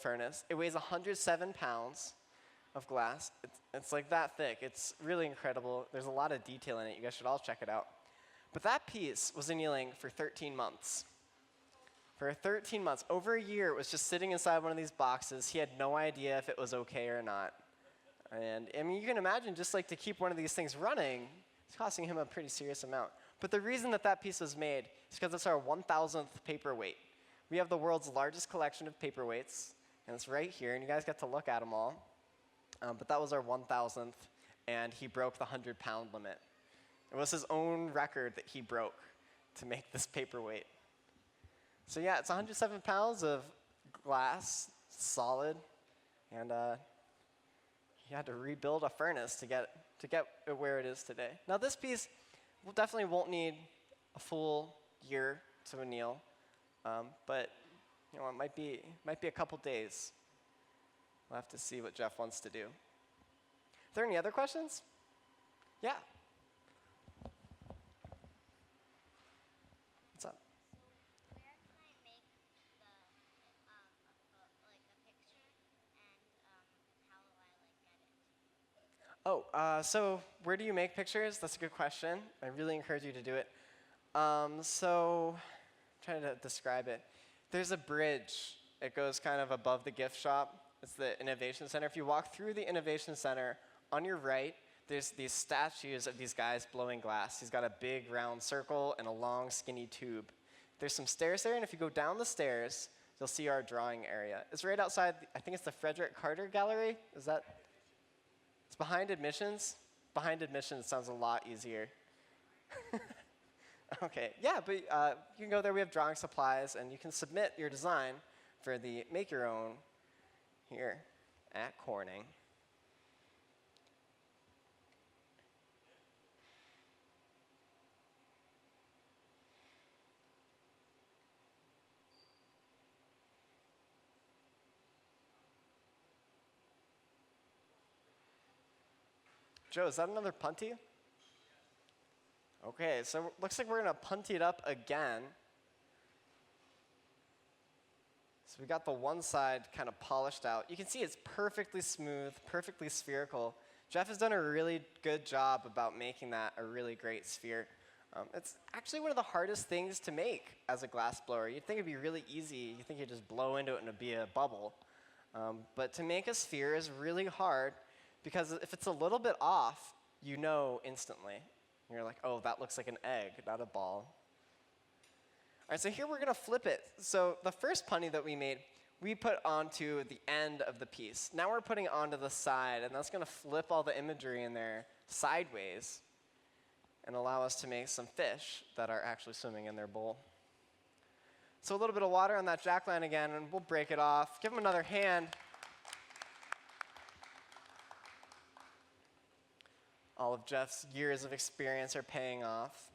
furnace. It weighs 107 pounds of glass. It's like that thick. It's really incredible. There's a lot of detail in it. You guys should all check it out. But that piece was annealing for 13 months. For 13 months, over a year, it was just sitting inside one of these boxes. He had no idea if it was okay or not. And I mean, you can imagine just like to keep one of these things running, it's costing him a pretty serious amount. But the reason that that piece was made is because it's our 1,000th paperweight. We have the world's largest collection of paperweights, and it's right here, and you guys get to look at them all. But that was our 1,000th, and he broke the 100-pound limit. It was his own record that he broke to make this paperweight. So yeah, it's 107 pounds of glass, solid, and he had to rebuild a furnace to get it where it is today. Now this piece definitely won't need a full year to anneal, but you know, it might be a couple days. We'll have to see what Jeff wants to do. Are there any other questions? Yeah. What's up? Where can I make the like a picture, and how will I like get it? So where do you make pictures? That's a good question. I really encourage you to do it. So I'm trying to describe it. There's a bridge. It goes kind of above the gift shop. It's the Innovation Center. If you walk through the Innovation Center, on your right, there's these statues of these guys blowing glass. He's got a big round circle and a long skinny tube. There's some stairs there, and if you go down the stairs, you'll see our drawing area. It's right outside, I think it's the Frederick Carter Gallery. Is that? It's behind admissions. Behind admissions sounds a lot easier. Okay, yeah, but you can go there. We have drawing supplies, and you can submit your design for the Make Your Own here at Corning. Joe, is that another punty? Okay, so looks like we're going to punty it up again. So we got the one side kind of polished out. You can see it's perfectly smooth, perfectly spherical. Jeff has done a really good job about making that a really great sphere. It's actually one of the hardest things to make as a glass blower. You'd think it'd be really easy. You'd think you'd just blow into it and it'd be a bubble. But to make a sphere is really hard because if it's a little bit off, you know instantly. You're like, oh, that looks like an egg, not a ball. All right, so here we're going to flip it. So the first punty that we made, we put onto the end of the piece. Now we're putting it onto the side, and that's going to flip all the imagery in there sideways and allow us to make some fish that are actually swimming in their bowl. So a little bit of water on that jackline again, and we'll break it off. Give them another hand. All of Jeff's years of experience are paying off.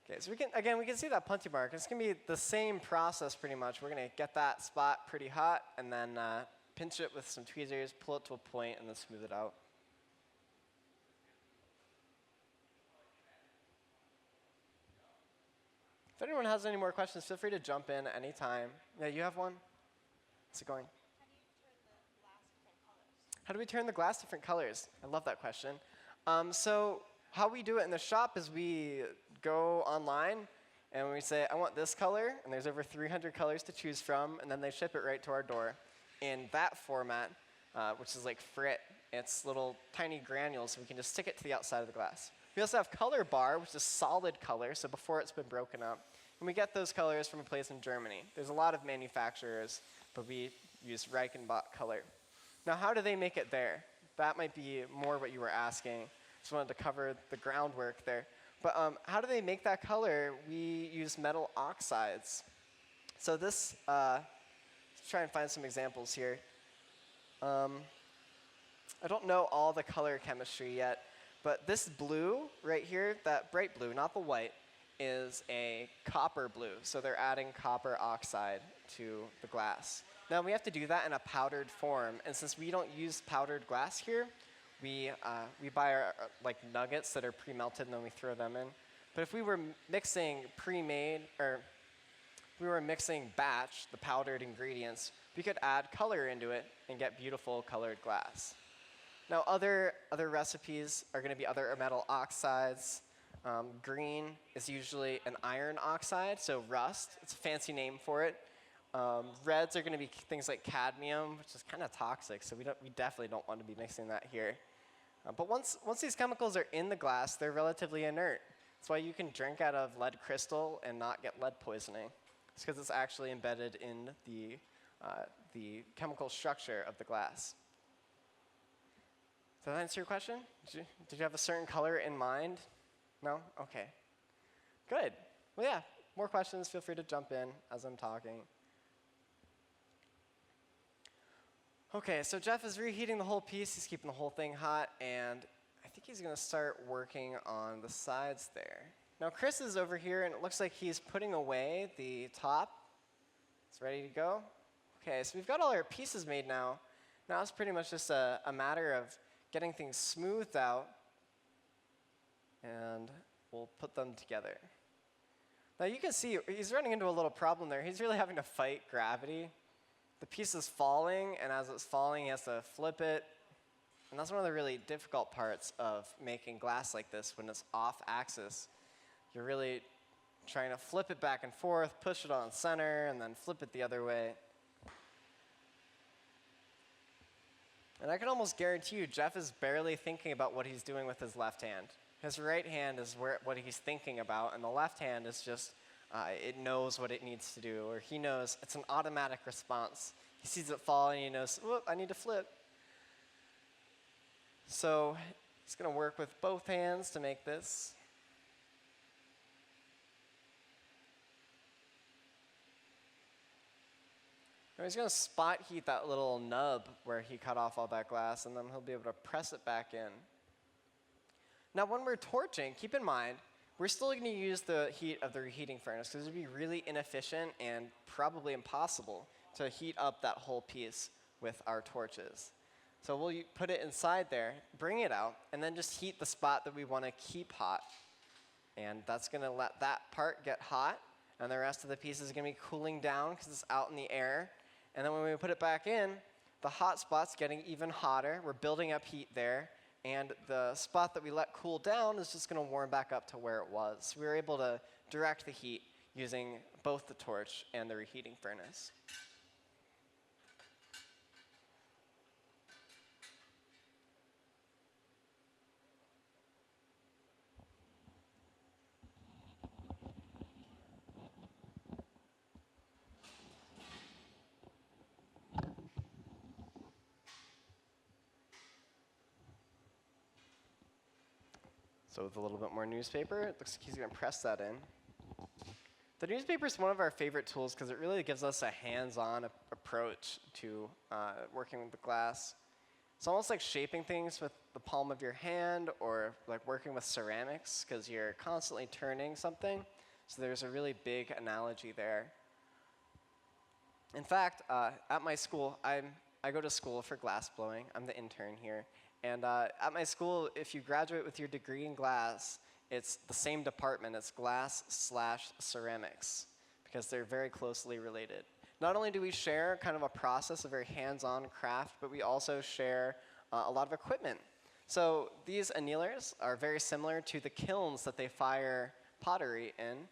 Okay, so we can see that punty mark. It's going to be the same process pretty much. We're going to get that spot pretty hot and then pinch it with some tweezers, pull it to a point, and then smooth it out. If anyone has any more questions, feel free to jump in anytime. Yeah, you have one? How's it going? How do we turn the glass different colors? I love that question. So how we do it in the shop is we go online and we say, I want this color, and there's over 300 colors to choose from, and then they ship it right to our door in that format, which is like frit. It's little tiny granules, so we can just stick it to the outside of the glass. We also have color bar, which is solid color, so before it's been broken up. And we get those colors from a place in Germany. There's a lot of manufacturers, but we use Reichenbach color. Now, how do they make it there? That might be more what you were asking. Just wanted to cover the groundwork there. But how do they make that color? We use metal oxides. So this, let's try and find some examples here. I don't know all the color chemistry yet, but this blue right here, that bright blue, not the white, is a copper blue. So they're adding copper oxide to the glass. Now we have to do that in a powdered form, and since we don't use powdered glass here, we buy our like nuggets that are pre-melted and then we throw them in. But if we were mixing pre-made, or we were mixing batch, the powdered ingredients, we could add color into it and get beautiful colored glass. Now other recipes are going to be other metal oxides. Green is usually an iron oxide, so rust. It's a fancy name for it. Reds are going to be things like cadmium, which is kind of toxic, so we definitely don't want to be mixing that here. But once these chemicals are in the glass, they're relatively inert. That's why you can drink out of lead crystal and not get lead poisoning. It's because it's actually embedded in the chemical structure of the glass. Does that answer your question? Did you have a certain color in mind? No? Okay. Good. Well, yeah, more questions, feel free to jump in as I'm talking. Okay, so Jeff is reheating the whole piece. He's keeping the whole thing hot, and I think he's going to start working on the sides there. Now, Chris is over here, and it looks like he's putting away the top. It's ready to go. Okay, so we've got all our pieces made now. Now it's pretty much just a matter of getting things smoothed out, and we'll put them together. Now you can see he's running into a little problem there. He's really having to fight gravity. The piece is falling, and as it's falling, he has to flip it. And that's one of the really difficult parts of making glass like this when it's off axis. You're really trying to flip it back and forth, push it on center, and then flip it the other way. And I can almost guarantee you, Jeff is barely thinking about what he's doing with his left hand. His right hand is what he's thinking about, and the left hand is just, it knows what it needs to do, or he knows it's an automatic response. He sees it fall, and he knows, whoop, I need to flip. So he's going to work with both hands to make this. Now he's going to spot heat that little nub where he cut off all that glass, and then he'll be able to press it back in. Now when we're torching, keep in mind, we're still going to use the heat of the reheating furnace because it would be really inefficient and probably impossible to heat up that whole piece with our torches. So we'll put it inside there, bring it out, and then just heat the spot that we want to keep hot. And that's going to let that part get hot, and the rest of the piece is going to be cooling down because it's out in the air. And then when we put it back in, the hot spot's getting even hotter. We're building up heat there. And the spot that we let cool down is just going to warm back up to where it was. We were able to direct the heat using both the torch and the reheating furnace. So with a little bit more newspaper, it looks like he's going to press that in. The newspaper is one of our favorite tools because it really gives us a hands-on approach to working with the glass. It's almost like shaping things with the palm of your hand, or like working with ceramics because you're constantly turning something. So there's a really big analogy there. In fact, at my school, I go to school for glass blowing. I'm the intern here. And at my school, if you graduate with your degree in glass, it's the same department. It's glass/ceramics because they're very closely related. Not only do we share kind of a process, a very hands-on craft, but we also share a lot of equipment. So these annealers are very similar to the kilns that they fire pottery in.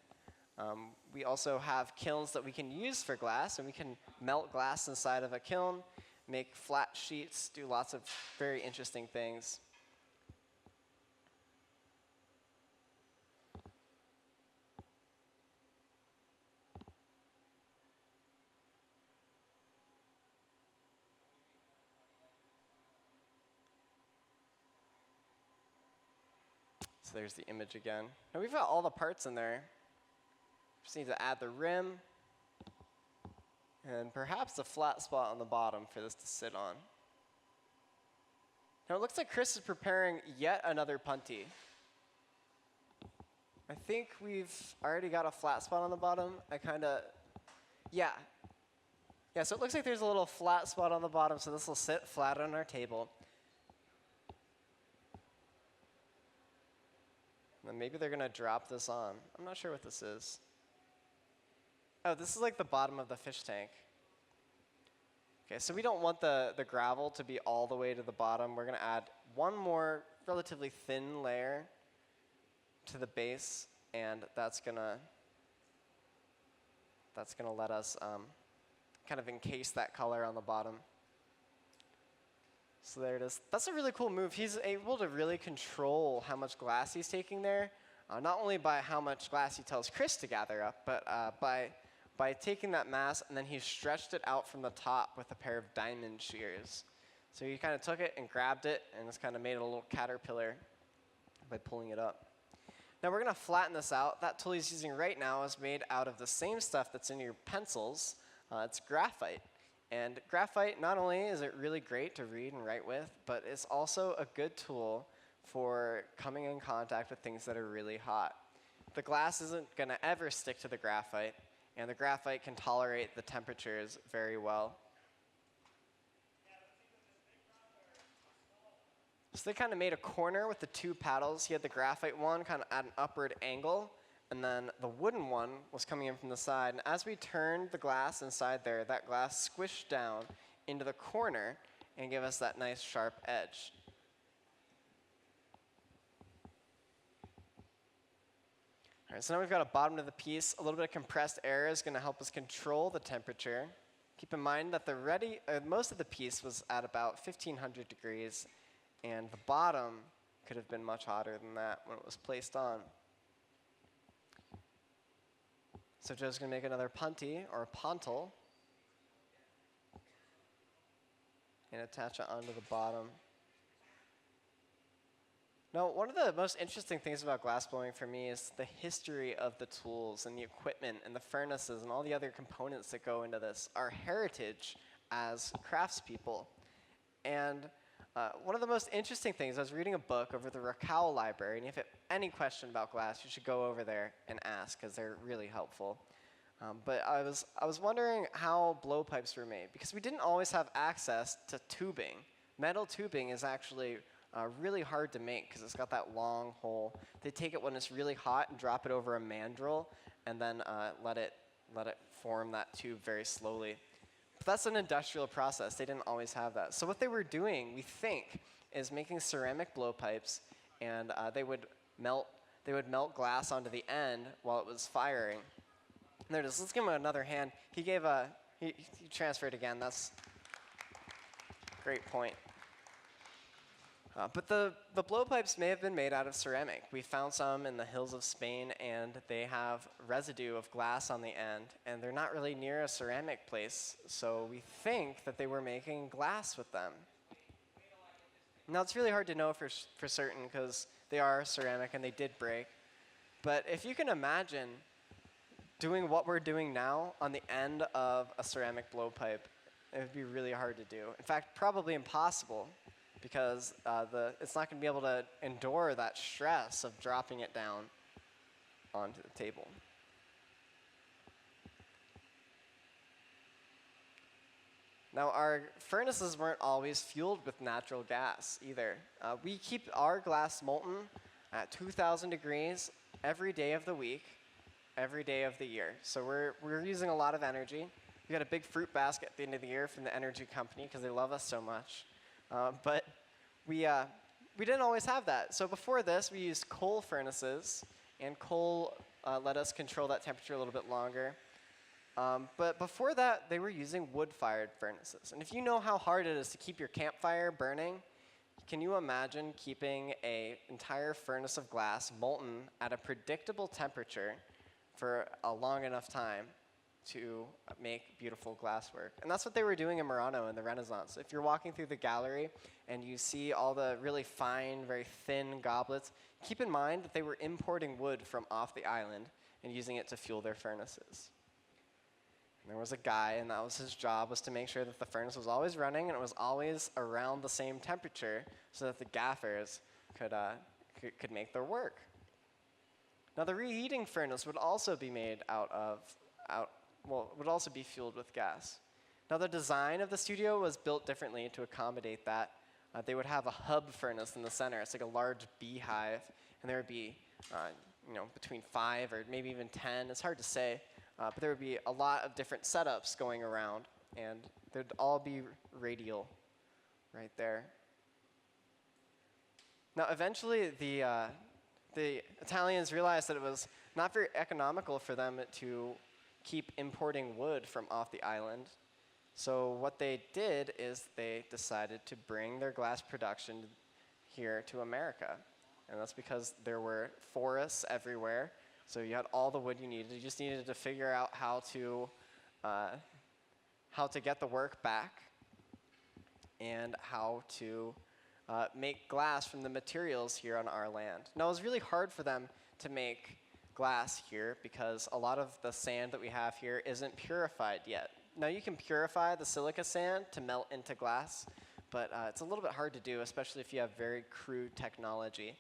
We also have kilns that we can use for glass, and we can melt glass inside of a kiln, make flat sheets, do lots of very interesting things. So there's the image again. Now we've got all the parts in there. Just need to add the rim and perhaps a flat spot on the bottom for this to sit on. Now it looks like Chris is preparing yet another punty. I think we've already got a flat spot on the bottom. Yeah, so it looks like there's a little flat spot on the bottom, so this will sit flat on our table. And then maybe they're gonna drop this on. I'm not sure what this is. Oh, this is like the bottom of the fish tank. Okay, so we don't want the gravel to be all the way to the bottom. We're gonna add one more relatively thin layer to the base, and that's gonna let us kind of encase that color on the bottom. So there it is. That's a really cool move. He's able to really control how much glass he's taking there, not only by how much glass he tells Chris to gather up, but by taking that mass and then he stretched it out from the top with a pair of diamond shears. So he kind of took it and grabbed it and just kind of made a little caterpillar by pulling it up. Now we're going to flatten this out. That tool he's using right now is made out of the same stuff that's in your pencils. It's graphite. And graphite, not only is it really great to read and write with, but it's also a good tool for coming in contact with things that are really hot. The glass isn't going to ever stick to the graphite, and the graphite can tolerate the temperatures very well. So they kind of made a corner with the two paddles. He had the graphite one kind of at an upward angle, and then the wooden one was coming in from the side. And as we turned the glass inside there, that glass squished down into the corner and gave us that nice sharp edge. All right, so now we've got a bottom to the piece. A little bit of compressed air is going to help us control the temperature. Keep in mind that most of the piece was at about 1500 degrees, and the bottom could have been much hotter than that when it was placed on. So Joe's going to make another punty, or a pontal, and attach it onto the bottom. Now, one of the most interesting things about glassblowing for me is the history of the tools and the equipment and the furnaces and all the other components that go into this, our heritage as craftspeople. And one of the most interesting things, I was reading a book over the Raquel Library, and if you have any question about glass, you should go over there and ask, because they're really helpful. But I was wondering how blowpipes were made, because we didn't always have access to tubing. Metal tubing is actually really hard to make, because it's got that long hole. They take it when it's really hot and drop it over a mandrel, and then let it form that tube very slowly. But that's an industrial process. They didn't always have that. So what they were doing, we think, is making ceramic blowpipes, and they would melt glass onto the end while it was firing. And there it is. Let's give him another hand. He transferred again. That's a great point. But the blowpipes may have been made out of ceramic. We found some in the hills of Spain, and they have residue of glass on the end, and they're not really near a ceramic place, so we think that they were making glass with them. Now, it's really hard to know for certain, because they are ceramic and they did break. But if you can imagine doing what we're doing now on the end of a ceramic blowpipe, it would be really hard to do. In fact, probably impossible, because it's not going to be able to endure that stress of dropping it down onto the table. Now, our furnaces weren't always fueled with natural gas either. We keep our glass molten at 2,000 degrees every day of the week, every day of the year. So we're using a lot of energy. We got a big fruit basket at the end of the year from the energy company because they love us so much. But we didn't always have that. So before this, we used coal furnaces, and coal let us control that temperature a little bit longer. But before that, they were using wood-fired furnaces. And if you know how hard it is to keep your campfire burning, can you imagine keeping an entire furnace of glass molten at a predictable temperature for a long enough time to make beautiful glasswork? And that's what they were doing in Murano in the Renaissance. If you're walking through the gallery and you see all the really fine, very thin goblets, keep in mind that they were importing wood from off the island and using it to fuel their furnaces. And there was a guy, and that was his job, was to make sure that the furnace was always running and it was always around the same temperature so that the gaffers could make their work. Now the reheating furnace would also be made would also be fueled with gas. Now the design of the studio was built differently to accommodate that. They would have a hub furnace in the center. It's like a large beehive, and there would be between 5 or maybe even 10. It's hard to say. But there would be a lot of different setups going around, and they'd all be radial right there. Now, eventually, the Italians realized that it was not very economical for them to keep importing wood from off the island. So what they did is they decided to bring their glass production here to America. And that's because there were forests everywhere. So you had all the wood you needed. You just needed to figure out how to get the work back and how to make glass from the materials here on our land. Now, it was really hard for them to make glass here because a lot of the sand that we have here isn't purified yet. Now, you can purify the silica sand to melt into glass, but it's a little bit hard to do, especially if you have very crude technology.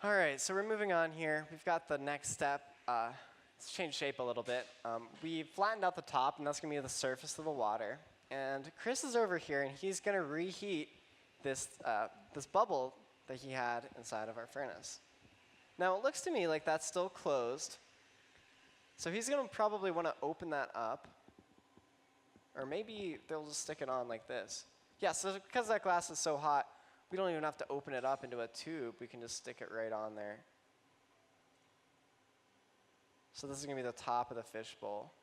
All right, so we're moving on here. We've got the next step. Let's change shape a little bit. We flattened out the top, and that's going to be the surface of the water. And Chris is over here, and he's going to reheat this bubble that he had inside of our furnace. Now it looks to me like that's still closed. So he's going to probably want to open that up. Or maybe they'll just stick it on like this. Yeah, so because that glass is so hot, we don't even have to open it up into a tube. We can just stick it right on there. So this is going to be the top of the fishbowl.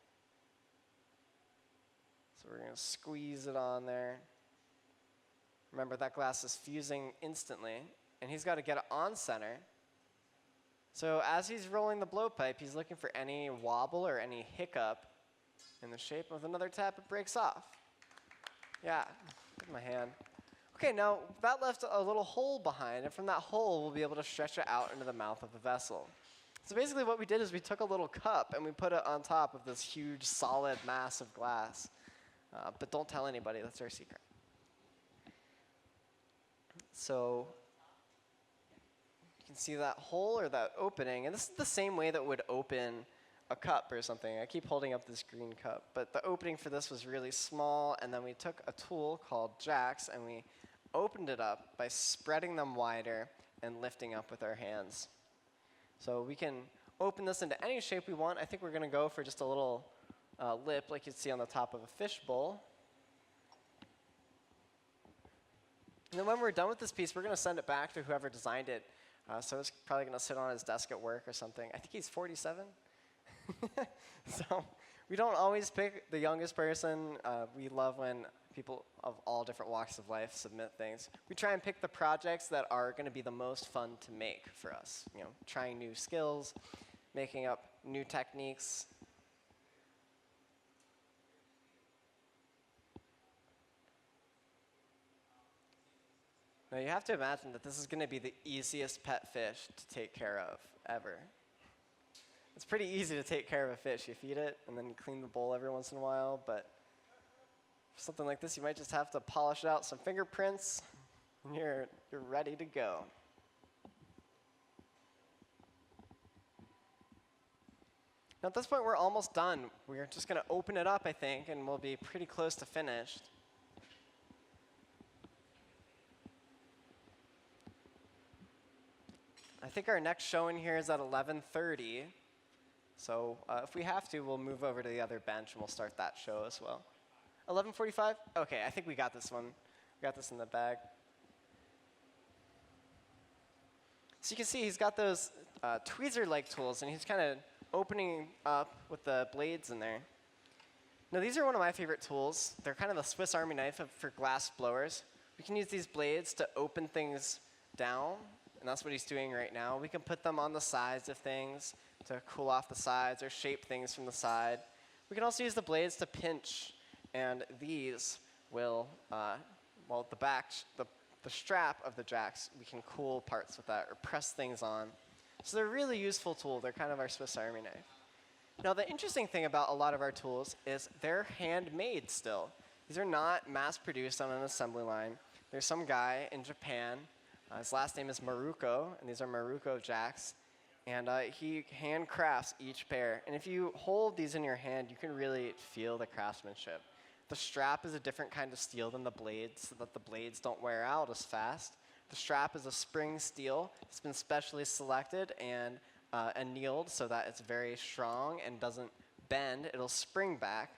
So we're going to squeeze it on there. Remember, that glass is fusing instantly, and he's got to get it on center. So as he's rolling the blowpipe, he's looking for any wobble or any hiccup in the shape of another tap. It breaks off. Yeah, give him a hand. Okay, now that left a little hole behind, and from that hole, we'll be able to stretch it out into the mouth of the vessel. So basically what we did is we took a little cup and we put it on top of this huge solid mass of glass. But don't tell anybody, that's our secret. So you can see that hole or that opening, and this is the same way that would open a cup or something. I keep holding up this green cup, but the opening for this was really small, and then we took a tool called jacks and we opened it up by spreading them wider and lifting up with our hands. So we can open this into any shape we want. I think we're going to go for just a little lip like you'd see on the top of a fish bowl. And then when we're done with this piece, we're going to send it back to whoever designed it. So it's probably going to sit on his desk at work or something. I think he's 47. So we don't always pick the youngest person. We love when people of all different walks of life submit things. We try and pick the projects that are going to be the most fun to make for us. You know, trying new skills, making up new techniques. Now you have to imagine that this is going to be the easiest pet fish to take care of ever. It's pretty easy to take care of a fish. You feed it, and then you clean the bowl every once in a while. But for something like this, you might just have to polish out some fingerprints, and you're ready to go. Now at this point, we're almost done. We're just going to open it up, I think, and we'll be pretty close to finished. I think our next showing here is at 11:30. So if we have to, we'll move over to the other bench and we'll start that show as well. 11:45? Okay, I think we got this one. We got this in the bag. So you can see he's got those tweezer-like tools, and he's kind of opening up with the blades in there. Now these are one of my favorite tools. They're kind of the Swiss Army knife for glass blowers. We can use these blades to open things down, and that's what he's doing right now. We can put them on the sides of things to cool off the sides or shape things from the side. We can also use the blades to pinch, and these will, well, the strap of the jacks, we can cool parts with that or press things on. So they're a really useful tool. They're kind of our Swiss Army knife. Now the interesting thing about a lot of our tools is they're handmade still. These are not mass-produced on an assembly line. There's some guy in Japan. His last name is Maruko, and these are Maruko jacks. And he handcrafts each pair. And if you hold these in your hand, you can really feel the craftsmanship. The strap is a different kind of steel than the blades, so that the blades don't wear out as fast. The strap is a spring steel. It's been specially selected and annealed so that it's very strong and doesn't bend. It'll spring back.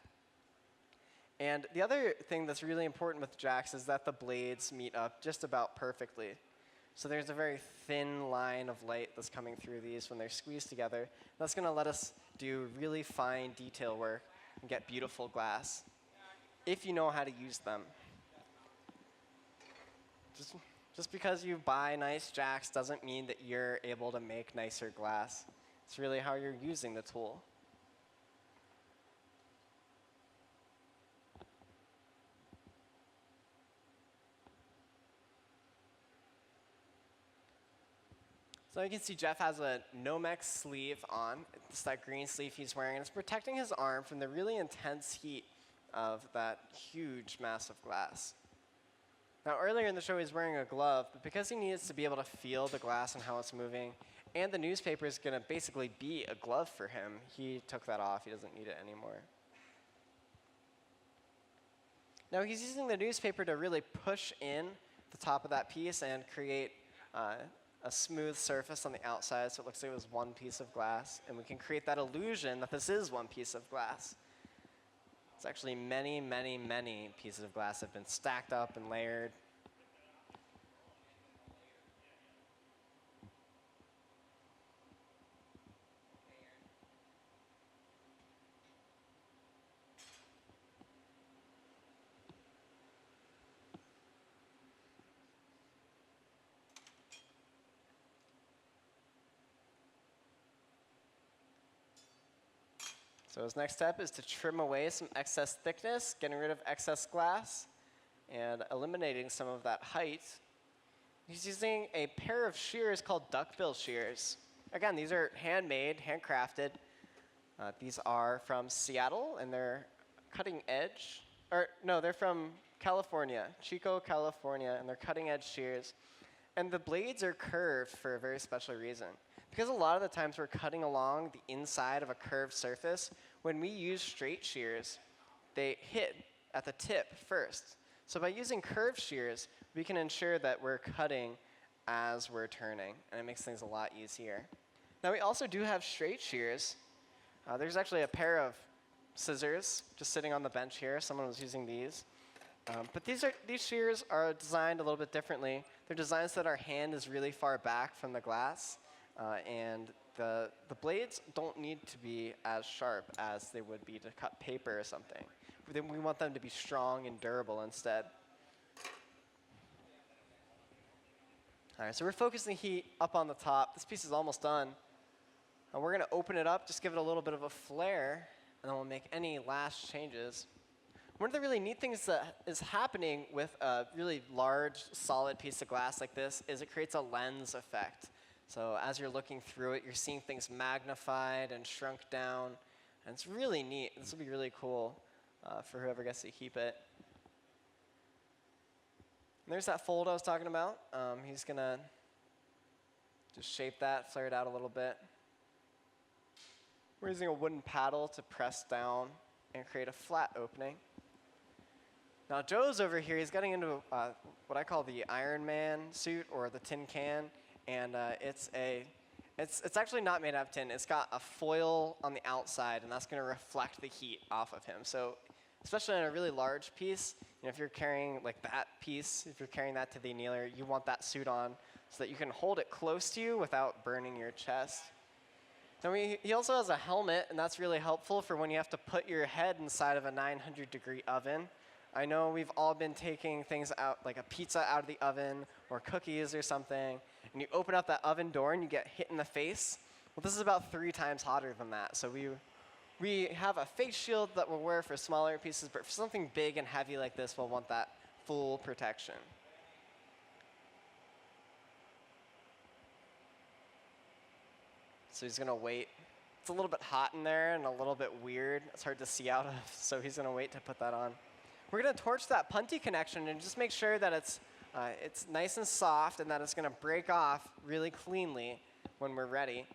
And the other thing that's really important with jacks is that the blades meet up just about perfectly. So there's a very thin line of light that's coming through these when they're squeezed together. That's going to let us do really fine detail work and get beautiful glass, if you know how to use them. Just because you buy nice jacks doesn't mean that you're able to make nicer glass. It's really how you're using the tool. So you can see Jeff has a Nomex sleeve on. It's that green sleeve he's wearing, and it's protecting his arm from the really intense heat of that huge mass of glass. Now earlier in the show he was wearing a glove, but because he needs to be able to feel the glass and how it's moving, and the newspaper is going to basically be a glove for him, he took that off. He doesn't need it anymore. Now he's using the newspaper to really push in the top of that piece and create a smooth surface on the outside so it looks like it was one piece of glass. And we can create that illusion that this is one piece of glass. It's actually many, many, many pieces of glass have been stacked up and layered. So his next step is to trim away some excess thickness, getting rid of excess glass, and eliminating some of that height. He's using a pair of shears called duckbill shears. Again, these are handmade, handcrafted. These are from Seattle, and they're cutting edge. Or no, they're from California, Chico, California, and they're cutting edge shears. And the blades are curved for a very special reason. Because a lot of the times we're cutting along the inside of a curved surface, when we use straight shears, they hit at the tip first. So by using curved shears, we can ensure that we're cutting as we're turning, and it makes things a lot easier. Now we also do have straight shears. There's actually a pair of scissors just sitting on the bench here. Someone was using these. But these shears are designed a little bit differently. They're designed so that our hand is really far back from the glass. And the blades don't need to be as sharp as they would be to cut paper or something. We want them to be strong and durable instead. All right, so we're focusing the heat up on the top. This piece is almost done. And we're going to open it up, just give it a little bit of a flare, and then we'll make any last changes. One of the really neat things that is happening with a really large, solid piece of glass like this is it creates a lens effect. So as you're looking through it, you're seeing things magnified and shrunk down. And it's really neat. This will be really cool for whoever gets to keep it. And there's that fold I was talking about. He's going to just shape that, flare it out a little bit. We're using a wooden paddle to press down and create a flat opening. Now Joe's over here. He's getting into what I call the Iron Man suit or the tin can. And it's actually not made out of tin. It's got a foil on the outside, and that's going to reflect the heat off of him. So especially on a really large piece, if you're carrying like that piece, if you're carrying that to the annealer, you want that suit on so that you can hold it close to you without burning your chest. Now he also has a helmet, and that's really helpful for when you have to put your head inside of a 900-degree oven. I know we've all been taking things out, like a pizza out of the oven or cookies or something, and you open up that oven door and you get hit in the face. Well, this is about 3 times hotter than that. So we have a face shield that we'll wear for smaller pieces, but for something big and heavy like this, we'll want that full protection. So he's going to wait. It's a little bit hot in there and a little bit weird. It's hard to see out of, so he's going to wait to put that on. We're going to torch that punty connection and just make sure that it's nice and soft and that it's going to break off really cleanly when we're ready.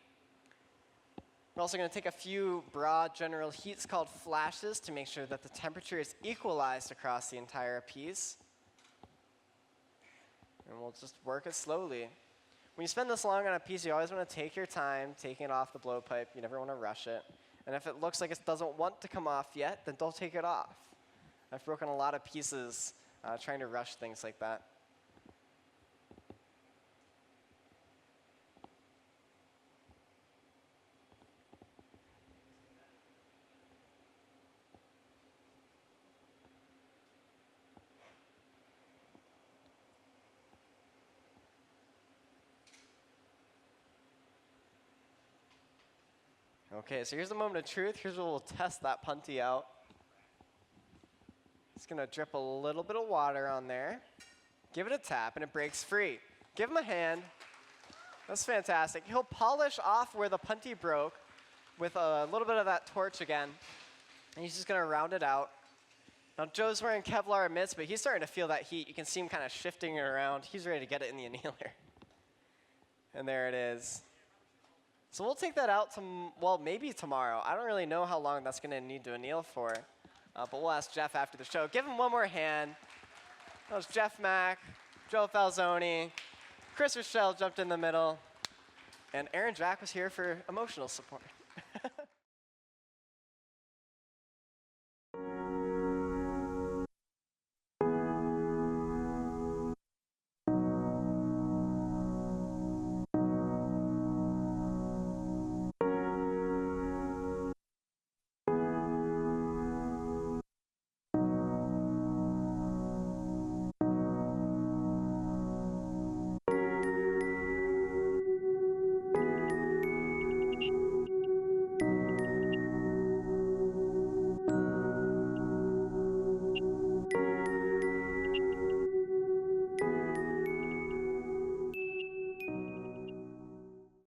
We're also going to take a few broad general heats called flashes to make sure that the temperature is equalized across the entire piece. And we'll just work it slowly. When you spend this long on a piece, you always want to take your time taking it off the blowpipe. You never want to rush it. And if it looks like it doesn't want to come off yet, then don't take it off. I've broken a lot of pieces trying to rush things like that. Okay, so here's the moment of truth. Here's where we'll test that punty out. It's going to drip a little bit of water on there. Give it a tap, and it breaks free. Give him a hand. That's fantastic. He'll polish off where the punty broke with a little bit of that torch again, and he's just going to round it out. Now, Joe's wearing Kevlar mitts, but he's starting to feel that heat. You can see him kind of shifting it around. He's ready to get it in the annealer. And there it is. So we'll take that out, well, maybe tomorrow. I don't really know how long that's going to need to anneal for. But we'll ask Jeff after the show. Give him one more hand. That was Jeff Mack, Joe Falzoni, Chris Rochelle jumped in the middle, and Aaron Jack was here for emotional support.